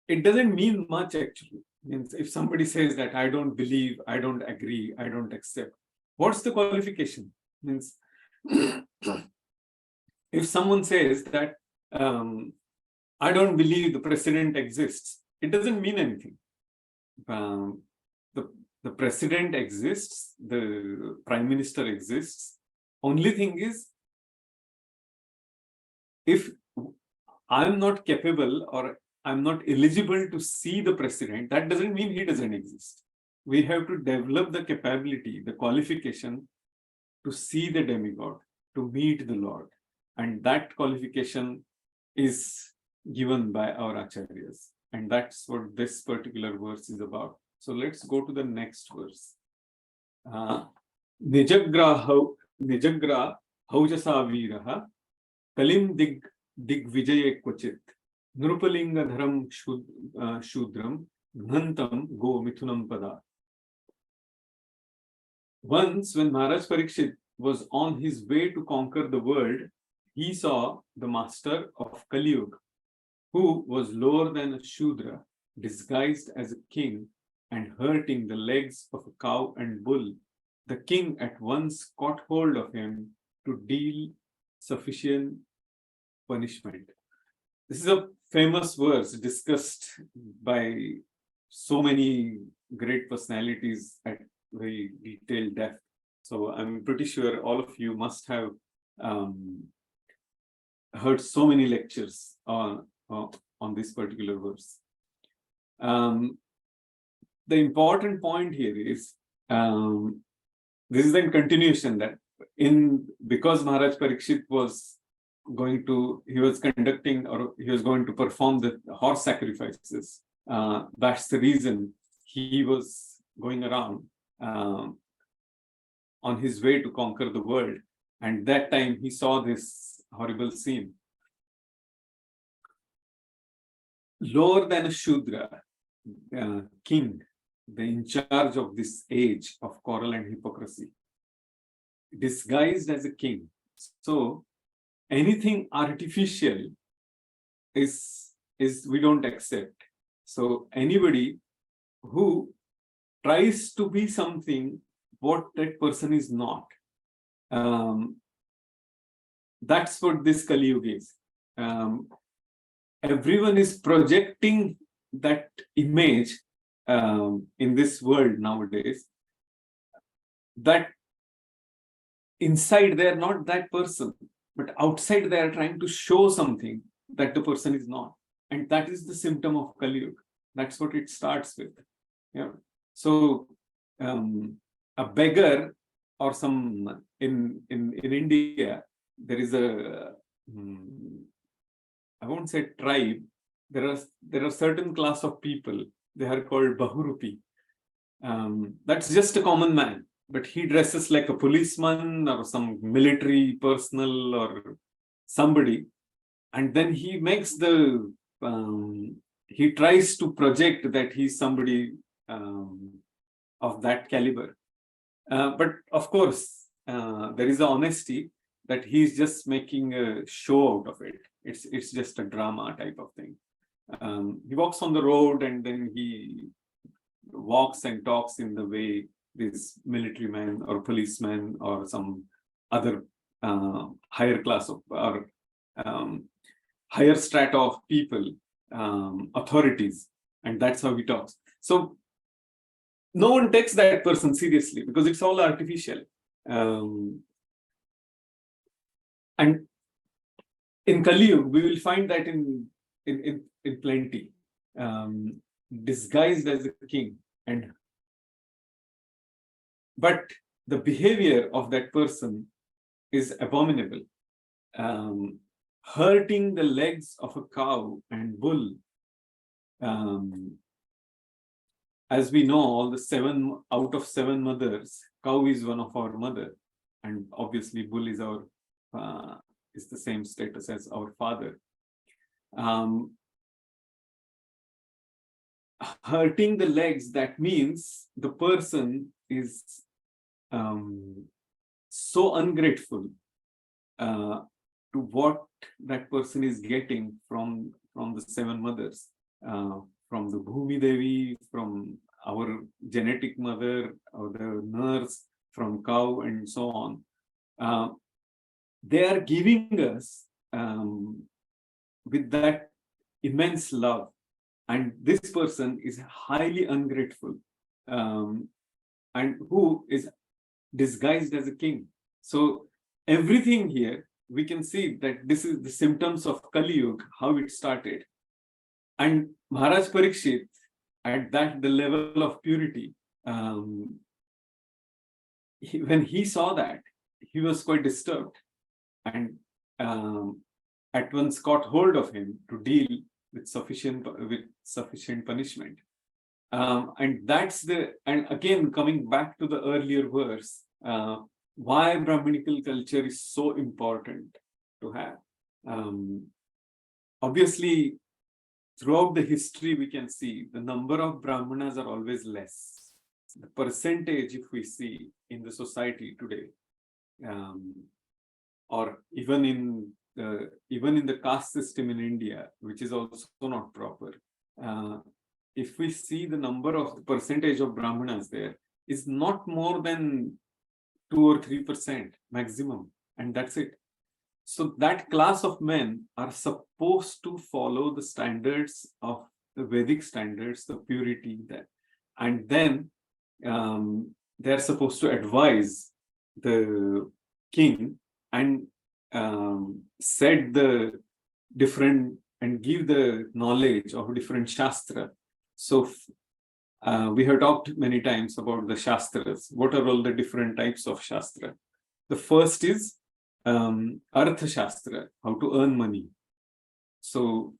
It doesn't mean much actually. Means if somebody says that I don't believe, I don't agree, I don't accept, what's the qualification? Means if someone says that I don't believe the president exists, it doesn't mean anything. The president exists, the prime minister exists. Only thing is, if I'm not capable or I'm not eligible to see the president, that doesn't mean he doesn't exist. We have to develop the capability, the qualification to see the demigod, to meet the Lord. And that qualification is given by our acharyas. And that's what this particular verse is about. So let's go to the next verse. Nijagra haujasa viraha kalim digvijaye kvachit nrupalinga dharam shudram ghantam go mithunam pada. Once, when Maharaj Parikshit was on his way to conquer the world, he saw the master of Kali Yuga, who was lower than a Shudra, disguised as a king and hurting the legs of a cow and bull. The king at once caught hold of him to deal sufficient punishment. This is a famous verse discussed by so many great personalities at very detailed depth. So I'm pretty sure all of you must have heard so many lectures on this particular verse. The important point here is this is in continuation that because Maharaj Parikshit was going to perform the horse sacrifices. That's the reason he was going around on his way to conquer the world. And that time he saw this horrible scene. Lower than a Shudra, king, the in charge of this age of quarrel and hypocrisy, disguised as a king. So anything artificial is we don't accept. So anybody who tries to be something what that person is not, that's what this Kali Yuga is. Everyone is projecting that image in this world nowadays, that inside they are not that person, but outside they are trying to show something that the person is not. And that is the symptom of Kali Yuga. That's what it starts with. Yeah. So a beggar or some in India, there is a I won't say tribe. There are certain class of people. They are called Bahurupi. That's just a common man, but he dresses like a policeman or some military personnel or somebody, and then he makes he tries to project that he's somebody of that caliber. But of course, there is the honesty that he's just making a show out of it. It's just a drama type of thing. He walks on the road and then he walks and talks in the way this military man or policeman or some other higher class of or higher strata of people, authorities, and that's how he talks. So no one takes that person seriously because it's all artificial. And in Kali Yuga, we will find that in plenty, disguised as a king, but the behavior of that person is abominable. Hurting the legs of a cow and bull. As we know, all the 7 out of 7 mothers, cow is one of our mother, and obviously bull is our is the same status as our father. Hurting the legs, that means the person is so ungrateful to what that person is getting from the 7 mothers, from the Bhumi Devi, from our genetic mother, or the nurse, from cow, and so on. They are giving us with that immense love, and this person is highly ungrateful, and who is disguised as a king. So everything here, we can see that this is the symptoms of Kali Yuga, how it started. And Maharaj Parikshit, at the level of purity, when he saw that, he was quite disturbed, and at once caught hold of him to deal with sufficient punishment. And again, coming back to the earlier verse, why Brahminical culture is so important to have. Obviously, throughout the history, we can see the number of Brahmanas are always less. The percentage, if we see in the society today, or even in the caste system in India, which is also not proper, if we see the percentage of Brahmanas there is not more than 2 or 3% maximum, and that's it. So that class of men are supposed to follow the standards of the Vedic standards, the purity there. And then they're supposed to advise the king and set the different and give the knowledge of different shastra. So we have talked many times about the shastras. What are all the different types of shastra? The first is Artha Shastra, how to earn money. So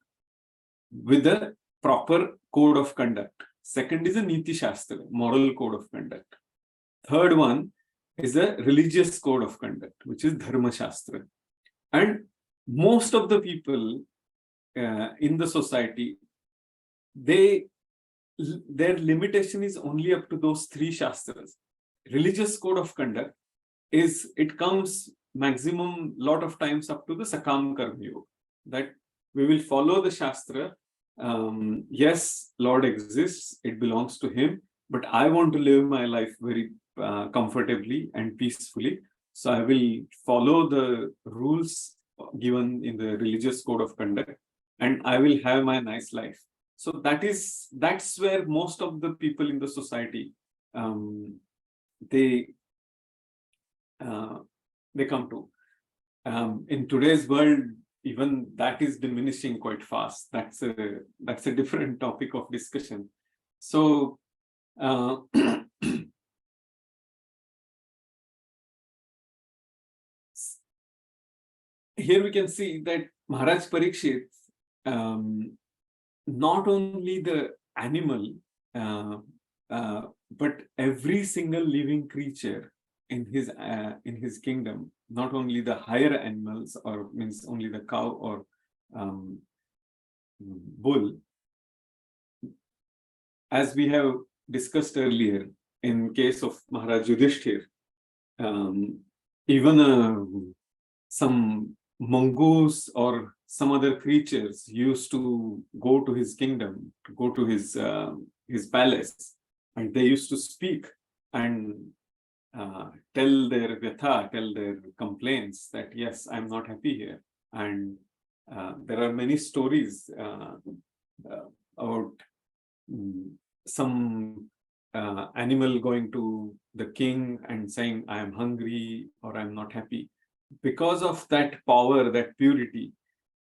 with a proper code of conduct. Second is a Niti Shastra, moral code of conduct. Third one is a religious code of conduct, which is Dharma Shastra. And most of the people in the society, their limitation is only up to those three Shastras. Religious code of conduct it comes maximum lot of times up to the Sakam Karma Yoga, that we will follow the Shastra. Yes, Lord exists, it belongs to him, but I want to live my life very comfortably and peacefully. So I will follow the rules given in the religious code of conduct, and I will have my nice life. So that's where most of the people in the society they come to. In today's world, even that is diminishing quite fast. That's a different topic of discussion. So here we can see that Maharaj Parikshit, not only the animal, but every single living creature in his kingdom, not only the higher animals, or means only the cow or bull, as we have discussed earlier in case of Maharaj Yudhishthir, even some mongoose or some other creatures used to go to his kingdom, to go to his palace, and they used to speak and tell their vyatha, tell their complaints that yes, I'm not happy here. And there are many stories about some animal going to the king and saying, I am hungry or I'm not happy. Because of that power, that purity,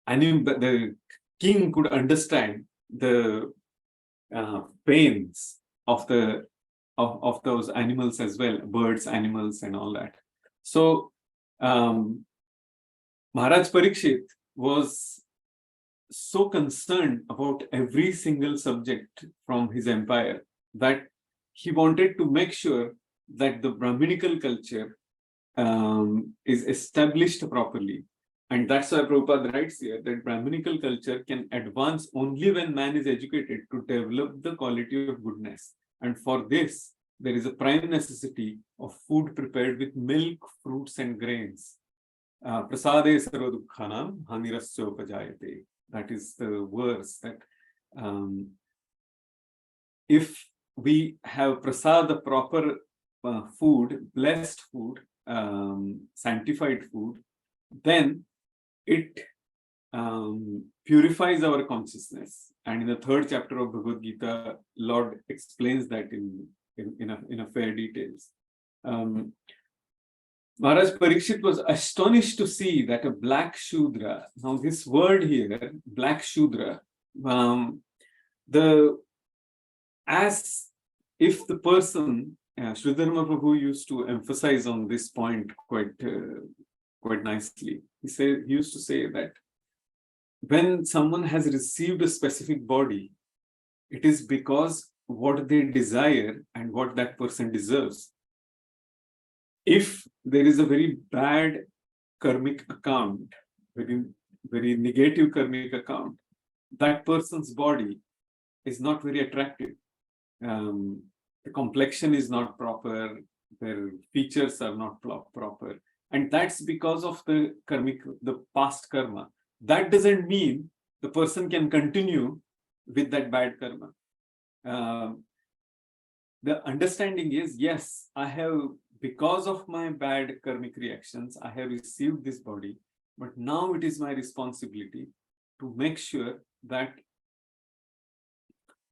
the king could understand the pains of those animals as well, birds, animals, and all that. So Maharaj Parikshit was so concerned about every single subject from his empire that he wanted to make sure that the Brahminical culture is established properly. And that's why Prabhupada writes here that Brahminical culture can advance only when man is educated to develop the quality of goodness. And for this, there is a prime necessity of food prepared with milk, fruits, and grains. Prasade sarva dukkhanam hanirasya upajayate. That is the verse that if we have prasad, the proper food, blessed food, sanctified food, then it purifies our consciousness. And in the 3rd chapter of Bhagavad Gita, Lord explains that in a fair details. Maharaj Parikshit was astonished to see that a black Shudra, now this word here, black Shudra, as if the person, Sridharma Prabhu used to emphasize on this point quite nicely. He used to say that when someone has received a specific body, it is because what they desire and what that person deserves. If there is a very bad karmic account, very, very negative karmic account, that person's body is not very attractive. The complexion is not proper, their features are not proper. And that's because of the past karma. That doesn't mean the person can continue with that bad karma. The understanding is, yes, I have, because of my bad karmic reactions, I have received this body. but now it is my responsibility to make sure that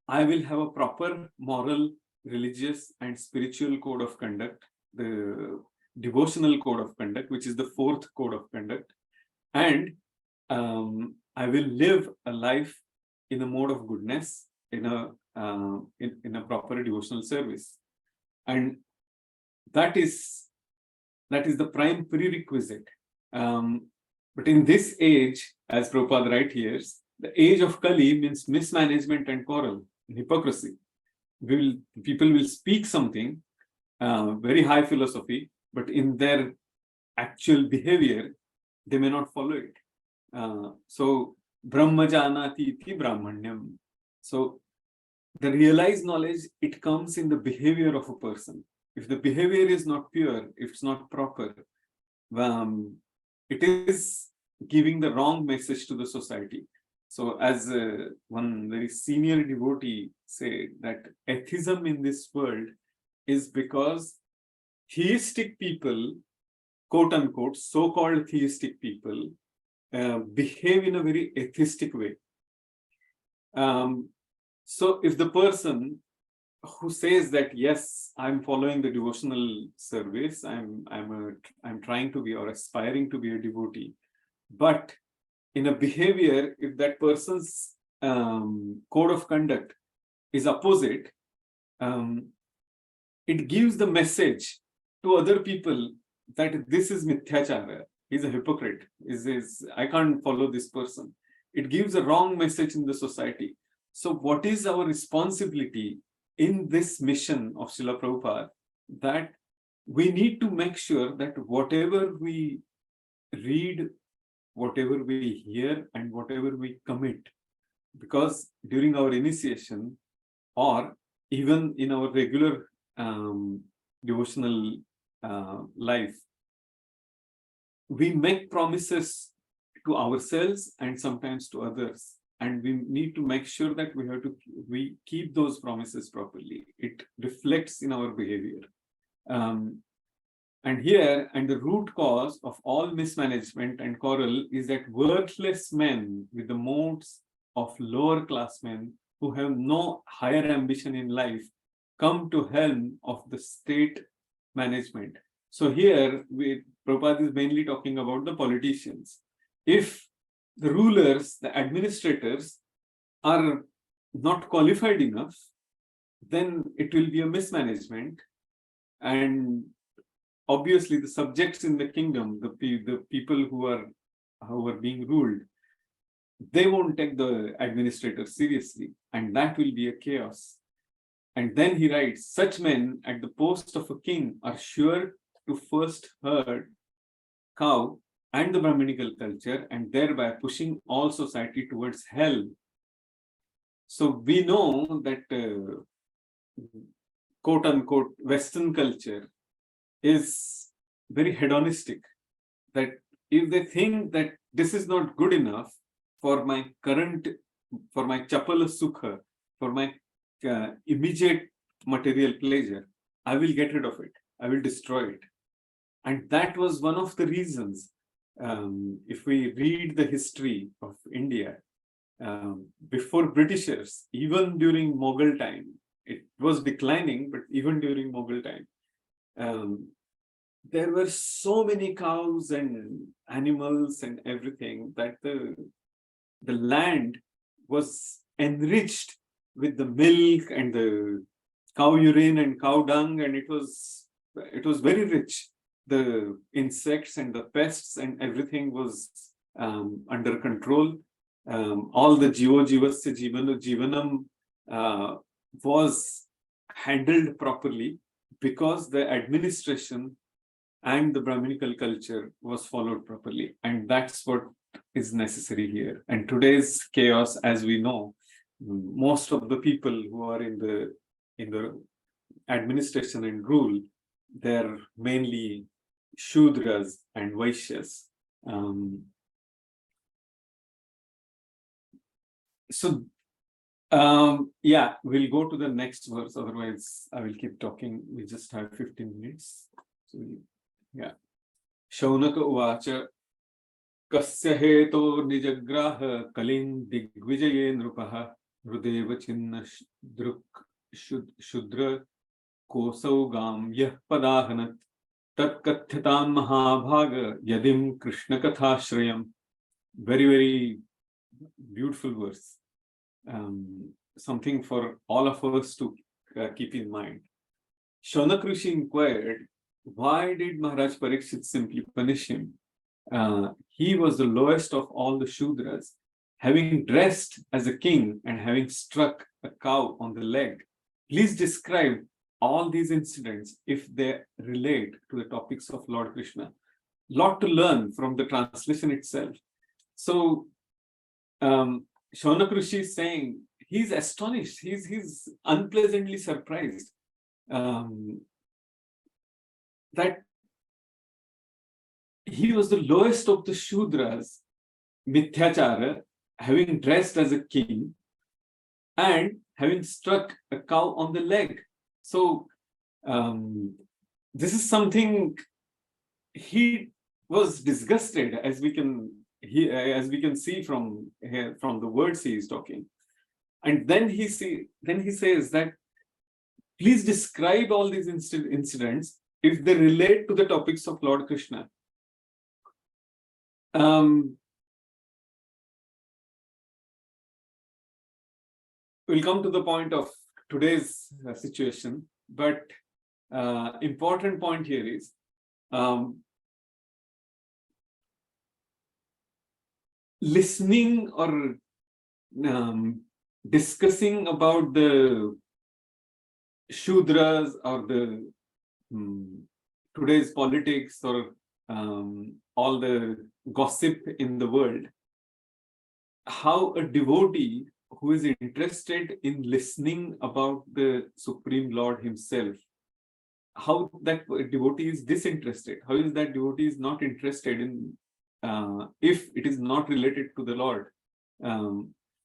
I will have a proper moral, religious, and spiritual code of conduct, the devotional code of conduct, which is the fourth code of conduct, and I will live a life in a mode of goodness, in a proper devotional service, and that is the prime prerequisite. But in this age, as Prabhupada writes here, the age of Kali means mismanagement and quarrel, hypocrisy. People will speak something, very high philosophy, but in their actual behavior, they may not follow it. So, Brahma janati iti brahmanyam. So, the realized knowledge, it comes in the behavior of a person. If the behavior is not pure, if it's not proper, it is giving the wrong message to the society. So, as one very senior devotee said, that atheism in this world is because theistic people, quote unquote, so-called theistic people, behave in a very atheistic way. So if the person who says that, yes, I'm following the devotional service, I'm trying to be or aspiring to be a devotee, but in a behavior, if that person's code of conduct is opposite, it gives the message to other people that this is mithyachara, he's a hypocrite, I can't follow this person. It gives a wrong message in the society. So what is our responsibility in this mission of Srila Prabhupada? That we need to make sure that whatever we read, whatever we hear, and whatever we commit, because during our initiation or even in our regular devotional life, we make promises to ourselves and sometimes to others, and we need to make sure that we keep those promises properly. It reflects in our behavior. And the root cause of all mismanagement and quarrel is that worthless men with the modes of lower class men who have no higher ambition in life come to helm of the state management. So here, Prabhupada is mainly talking about the politicians. If the rulers, the administrators are not qualified enough, then it will be a mismanagement, and obviously the subjects in the kingdom, the people who are being ruled, they won't take the administrator seriously, and that will be a chaos. And then he writes, such men at the post of a king are sure to first herd cow and the Brahminical culture, and thereby pushing all society towards hell. So we know that quote unquote Western culture is very hedonistic, that if they think that this is not good enough for my chapala sukha, for my immediate material pleasure, I will get rid of it, I will destroy it. And that was one of the reasons, if we read the history of India, before Britishers, even during Mughal time, it was declining, but even during Mughal time, there were so many cows and animals and everything that the land was enriched with the milk and the cow urine and cow dung, and it was very rich. The insects and the pests and everything was under control. All the jivasya jivanam was handled properly because the administration and the Brahminical culture was followed properly, and that's what is necessary here. And today's chaos, as we know, most of the people who are in the administration and rule, they're mainly Shudras and Vaishyas. Yeah, we'll go to the next verse, otherwise I will keep talking. We just have 15 minutes. So, yeah. Shaunaka Uvacha Kasya heto nijagraha kalin digvijaye nrupaha hrudeva chinna druk shudra kosaugam yah padahanat tat kathyatam mahabhaga yadim krishna kathashrayam. Very, very beautiful verse. Something for all of us to keep in mind. Shaunak Rishi inquired, why did Maharaj Parikshit simply punish him? He was the lowest of all the Shudras, having dressed as a king and having struck a cow on the leg. Please describe all these incidents if they relate to the topics of Lord Krishna. Lot to learn from the translation itself. So, Shaunak Rishi is saying he's astonished, he's unpleasantly surprised that he was the lowest of the Shudras, Mithyachara, having dressed as a king and having struck a cow on the leg. So this is something he was disgusted, as we can see from the words he is talking. And then he says that please describe all these incidents if they relate to the topics of Lord Krishna. We'll come to the point of today's situation, but important point here is listening or discussing about the Shudras or the today's politics or all the gossip in the world, how a devotee who is interested in listening about the Supreme Lord himself, how that devotee is disinterested, how is that devotee is not interested in if it is not related to the Lord.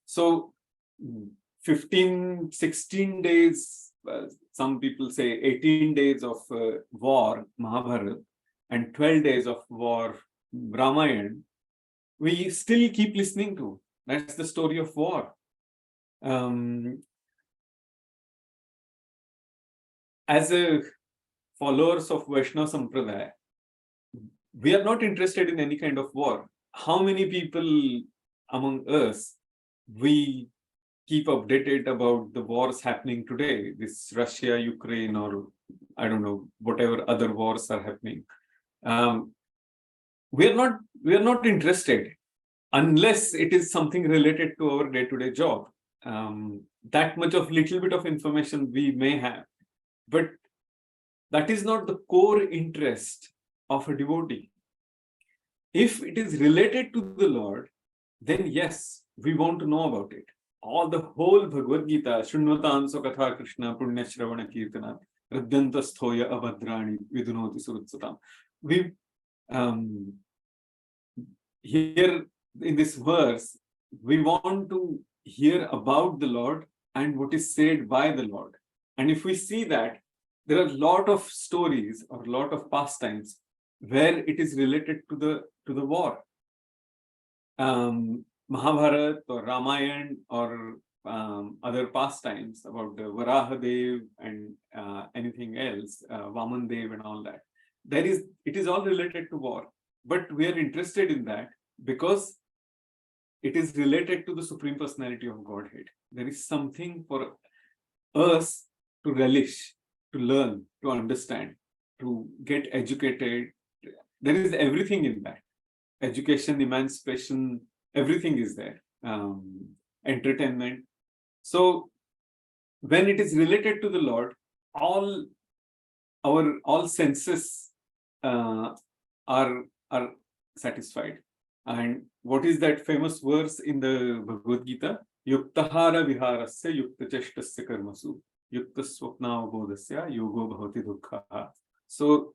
So 16 days, some people say 18 days of war, Mahabharata, and 12 days of war, Ramayana, we still keep listening to. That's the story of war. As a followers of Vaishnava Sampradaya, we are not interested in any kind of war. How many people among us we keep updated about the wars happening today, this Russia, Ukraine, or I don't know, whatever other wars are happening? We are not interested unless it is something related to our day-to-day job. That much of little bit of information we may have, but that is not the core interest of a devotee. If it is related to the Lord, then yes, we want to know about it. All the whole Bhagavad Gita, Shrunvatanso Katha Krishna Punya Shravana Kirtana Radhyanta Sthoya Abhadrani Vidunoti Surutsatam. We here in this verse, we want to hear about the Lord and what is said by the Lord. And if we see that, there are a lot of stories or a lot of pastimes where it is related to the war. Mahabharata or Ramayana or other pastimes about the Varahadev and anything else, Vamandev and all that. It is all related to war. But we are interested in that because it is related to the Supreme Personality of Godhead. There is something for us to relish, to learn, to understand, to get educated. There is everything in that. Education, emancipation, everything is there. Entertainment. So when it is related to the Lord, all senses are satisfied. And what is that famous verse in the Bhagavad Gita? Yuktahara viharasya yuktachashtasya karmasu yukta swapna bodhasya yogo bhavati dukkha. So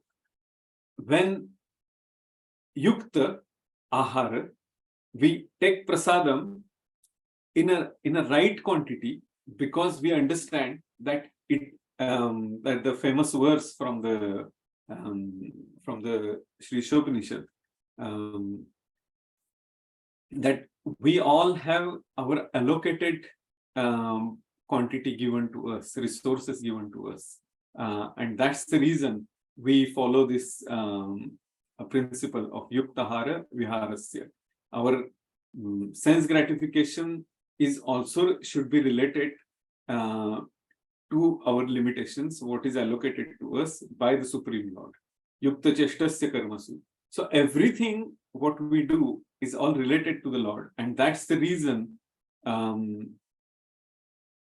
when yukta ahara, we take prasadam in a right quantity, because we understand that that the famous verse from the Shri Shopanishad, that we all have our allocated quantity given to us, resources given to us. And that's the reason we follow this principle of yuktahara viharasya. Our sense gratification is also should be related to our limitations, what is allocated to us by the Supreme Lord. Yukta cheshtasya karmasu. So everything what we do is all related to the Lord, and that's the reason,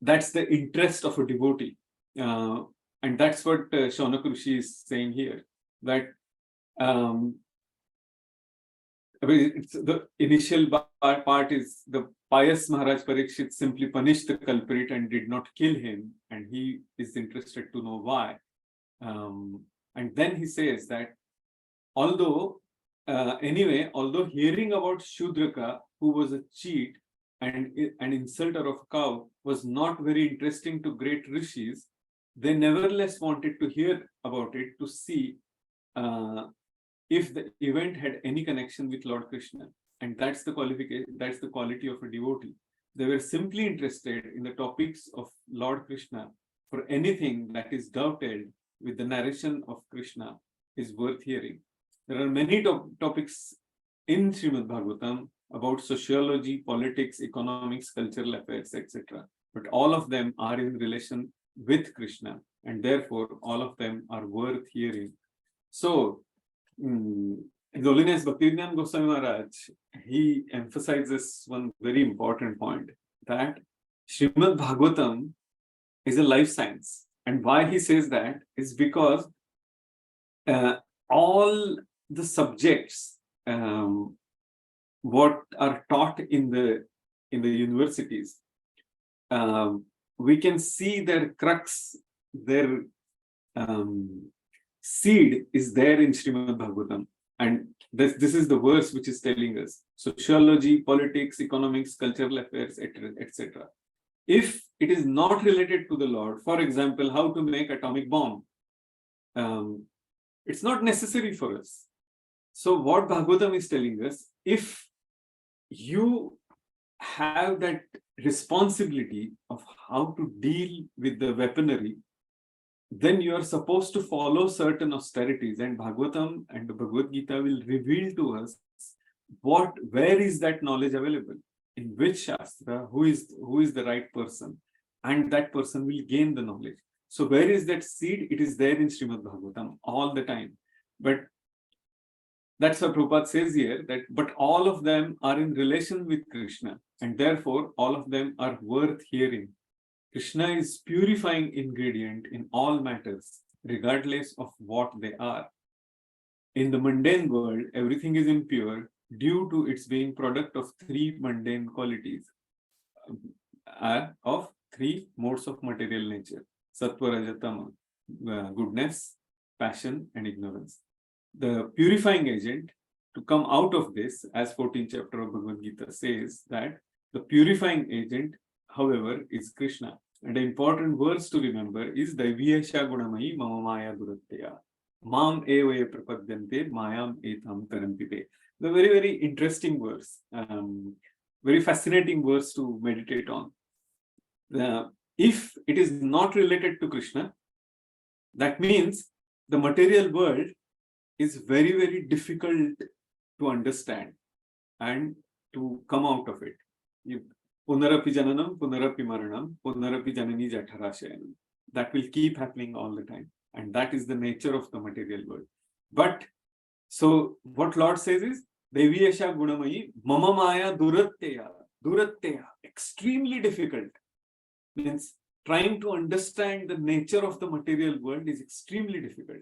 that's the interest of a devotee. And that's what Shaunak Rishi is saying here, that it's the initial part is the pious Maharaj Parikshit simply punished the culprit and did not kill him, and he is interested to know why. And then he says that although hearing about Shudraka, who was a cheat and an insulter of a cow, was not very interesting to great rishis, they nevertheless wanted to hear about it to see if the event had any connection with Lord Krishna. And that's the qualification, that's the quality of a devotee. They were simply interested in the topics of Lord Krishna, for anything that is doubted with the narration of Krishna is worth hearing. There are many topics in Srimad Bhagavatam about sociology, politics, economics, cultural affairs, etc. But all of them are in relation with Krishna, and therefore all of them are worth hearing. So, His Holiness Bhaktivedanta Goswami Maharaj, he emphasizes one very important point, that Srimad Bhagavatam is a life science. And why he says that is because all the subjects what are taught in the universities, we can see their crux, their seed is there in Srimad Bhagavatam. And this is the verse which is telling us sociology, politics, economics, cultural affairs, etc. If it is not related to the Lord, for example, how to make atomic bomb, it's not necessary for us. So what Bhagavatam is telling us, if you have that responsibility of how to deal with the weaponry, then you are supposed to follow certain austerities, and Bhagavatam and the Bhagavad Gita will reveal to us where is that knowledge available, in which Shastra, who is the right person, and that person will gain the knowledge. So where is that seed? It is there in Srimad Bhagavatam all the time. But that's what Prabhupada says here, that but all of them are in relation with Krishna, and therefore all of them are worth hearing. Krishna is purifying ingredient in all matters, regardless of what they are. In the mundane world, everything is impure due to its being product of three mundane qualities, of three modes of material nature: sattva, raja, tama, goodness, passion, and ignorance. The purifying agent to come out of this, as 14th chapter of Bhagavad Gita says, that the purifying agent, however, is Krishna. And the important verse to remember is Daiviyasha Gunamayi Mama Maya Duratteya. Mam Evaye Prapadyante Mayam Etam Tarantite. The very, very interesting verse, very fascinating verse to meditate on. If it is not related to Krishna, that means the material world is very, very difficult to understand and to come out of it. Punarapi jananam, punarapi maranam, punarapi janani jatharashayanam. That will keep happening all the time. And that is the nature of the material world. But, so what Lord says is, Deviyasha Gunamayi, Mama Maya Duratteya. Duratteya, extremely difficult. Means trying to understand the nature of the material world is extremely difficult.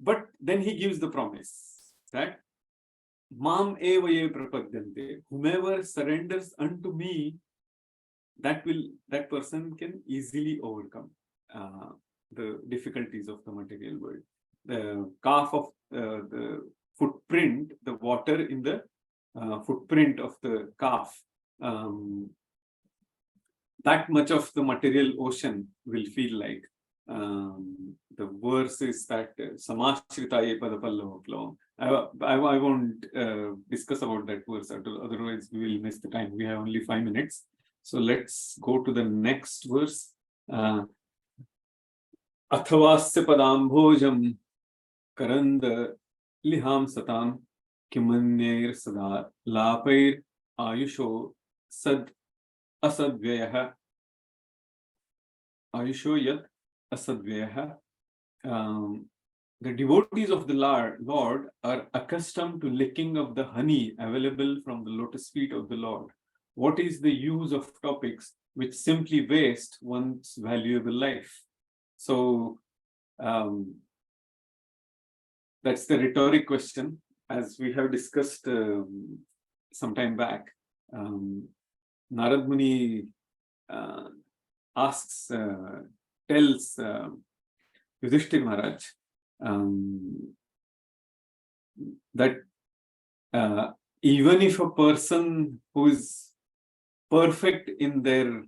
But then he gives the promise that Mam evaye prapadyante, whomever surrenders unto me, that person can easily overcome the difficulties of the material world. The calf of the footprint, the water in the footprint of the calf, that much of the material ocean will feel like. The verse is that Samashritaye Padapallava Plavam, I won't discuss about that verse, otherwise we will miss the time. We have only 5 minutes. So let's go to the next verse. Athavasya padambhojam karanda liham satam kimanyair sada lapair ayusho sad asadvyayah ayusho yat asadvyayah. The devotees of the Lord are accustomed to licking of the honey available from the lotus feet of the Lord. What is the use of topics which simply waste one's valuable life? So that's the rhetoric question, as we have discussed some time back. Narad Muni tells Yudhishthir Maharaj that even if a person who is perfect in their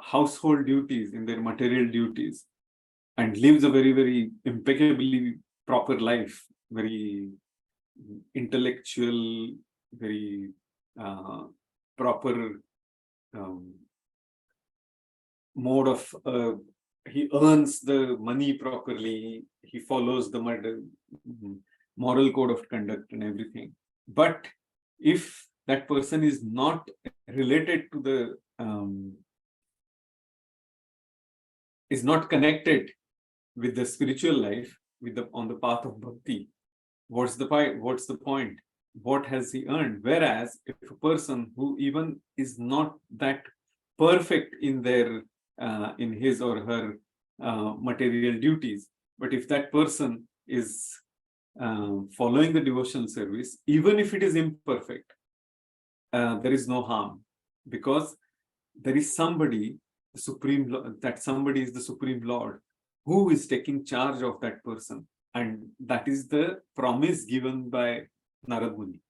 household duties, in their material duties, and lives a very, very impeccably proper life, very intellectual, very proper mode of he earns the money properly, he follows the moral code of conduct and everything. But if that person is not related to the is not connected with the spiritual life, with the on the path of bhakti, what's the point? What has he earned? Whereas if a person who even is not that perfect in their in his or her material duties, but if that person is following the devotional service, even if it is imperfect, there is no harm, because there is somebody, the supreme, that somebody is the Supreme Lord who is taking charge of that person, and that is the promise given by Narad Muni,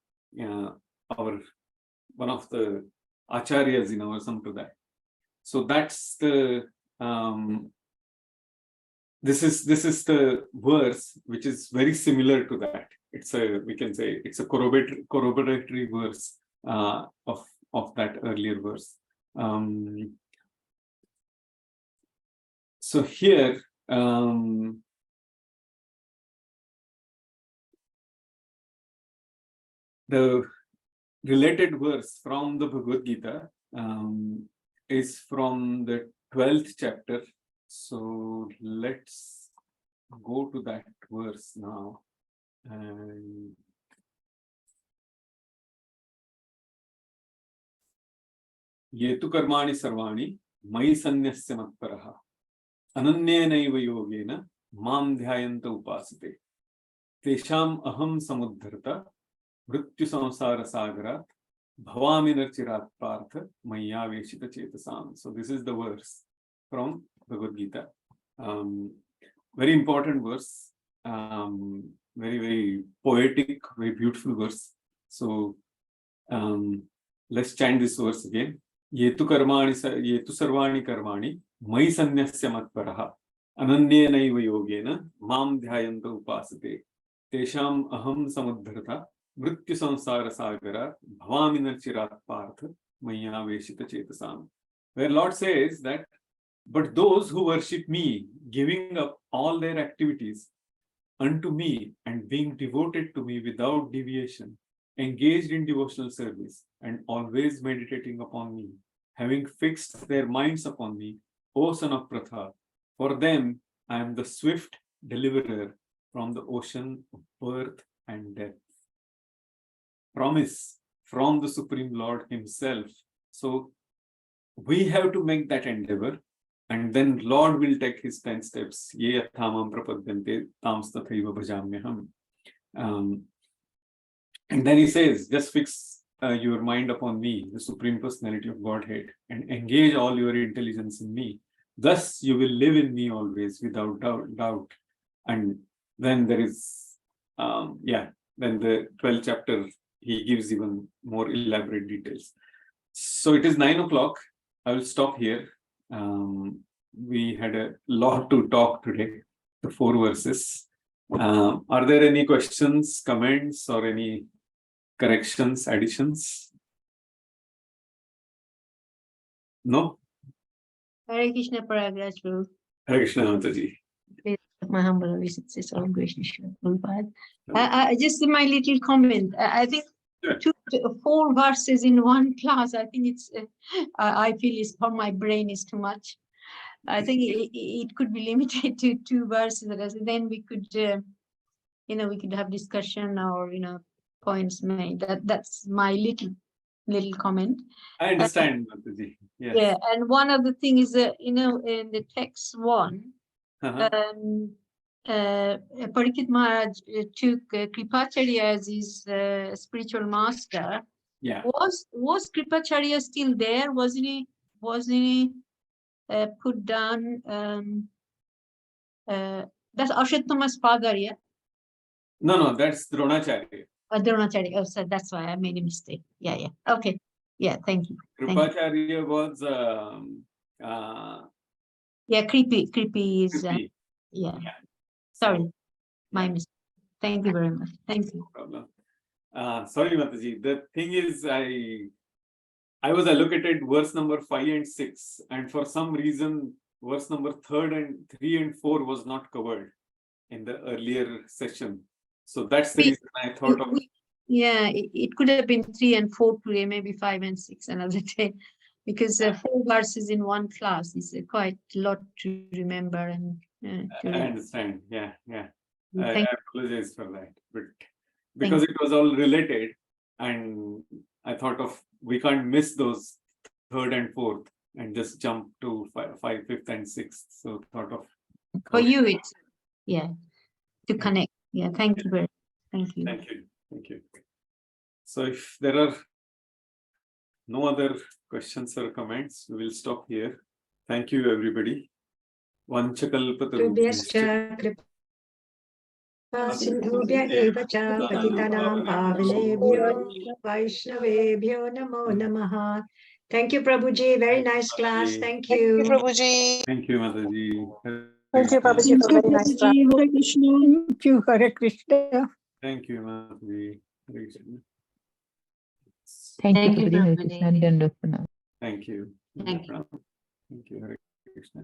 our one of the acharyas in our sampradaya. So that's the this is the verse which is very similar to that. It's a, we can say it's a corroboratory verse of that earlier verse. So here the related verse from the Bhagavad Gita is from the 12th chapter. So let's go to that verse now. And Yetu karmani sarvani mai sanyasya matparaha ananyenaiva yogena mam dhyayanta upasate tesham aham samudharta mrityu samsara sagarat bhavami narchirat partha maya veshita chetasam. So this is the verse from Bhagavad Gita. Very important verse, very, very poetic, very beautiful verse. So let's chant this verse again. Yetu sarvani karmani mai sanyasya matparaha ananyenaiva yogena mam dhyayanta upasate tesham aham samudharta mrityu samsara sagara bhavami narchirat partha maya veshita chetasam. Where Lord says that, but those who worship me, giving up all their activities unto me and being devoted to me without deviation, engaged in devotional service and always meditating upon me, having fixed their minds upon me, O son of Pratha, for them I am the swift deliverer from the ocean of birth and death. Promise from the Supreme Lord himself. So we have to make that endeavor, and then Lord will take his 10 steps. Ye yathamam prapadyante tam tathaiva bhajamyaham. And then he says, just fix your mind upon me, the Supreme Personality of Godhead, and engage all your intelligence in me. Thus you will live in me always without doubt. And then there is, then the 12th chapter, he gives even more elaborate details. So it is 9 o'clock. I will stop here. We had a lot to talk today, the 4 verses. Are there any questions, comments, or any corrections, additions? No? Hare Krishna Prayagraj, Prabhu. Hare Krishna, Mataji. My humble obeisances, all gracious Prabhupada. Just my little comment. I think Sure. 4 verses in one class. I think it's. I feel it's for my brain is too much. I think it could be limited to 2 verses. Then we could, we could have discussion or points made. That's my little comment. I understand, Mataji. Yes. Yeah, and one of the things is that in the text 1. Parikshit Maharaj took Kripacharya as his spiritual master. Yeah. Was Kripacharya still there? Wasn't he put down? That's Ashottama's father, yeah? No, that's Dronacharya. Dronacharya. Oh, so that's why I made a mistake. Yeah. Okay. Yeah, thank you. Kripacharya was yeah, creepy is Kripi. yeah. Yeah. Sorry, my yeah. mistake. Thank you very much. Thank you. No problem. Sorry, Mataji. The thing is, I was allocated verse number 5 and 6, and for some reason, verse number 3 and 4 was not covered in the earlier session. So that's the reason I thought of. Yeah, it could have been 3 and 4 today, maybe 5 and 6 another day, because 4 verses in one class is quite a lot to remember and. I understand. Yeah. I apologize for that, but Thank because it was all related, and I thought of we can't miss those 3rd and 4th and just jump to 5th, 5th, and 6th. So thought of. For you, it's to connect. Yeah, thank you very much. Thank you. Thank you. So if there are no other questions or comments, we will stop here. Thank you, everybody. Vanchakalpatarubhyascha कृपासिन्धुभ्य एव च पतितानां पावनेभ्यो वैष्णवेभ्यो नमो नमः. Thank you, Prabhuji. Very nice class. Thank you. Thank you, Prabhuji. Thank you, Mataji. Thank you, Prabhuji, for very nice class. Hare Krishna. Thank you, Hare Krishna. Thank you, Mataji. Hare Krishna. Thank you, Thank you, Prabhuji. Hare Prabhuji. Krishna. Dandavat pranam. Thank you. Thank you. Thank you, Hare Krishna.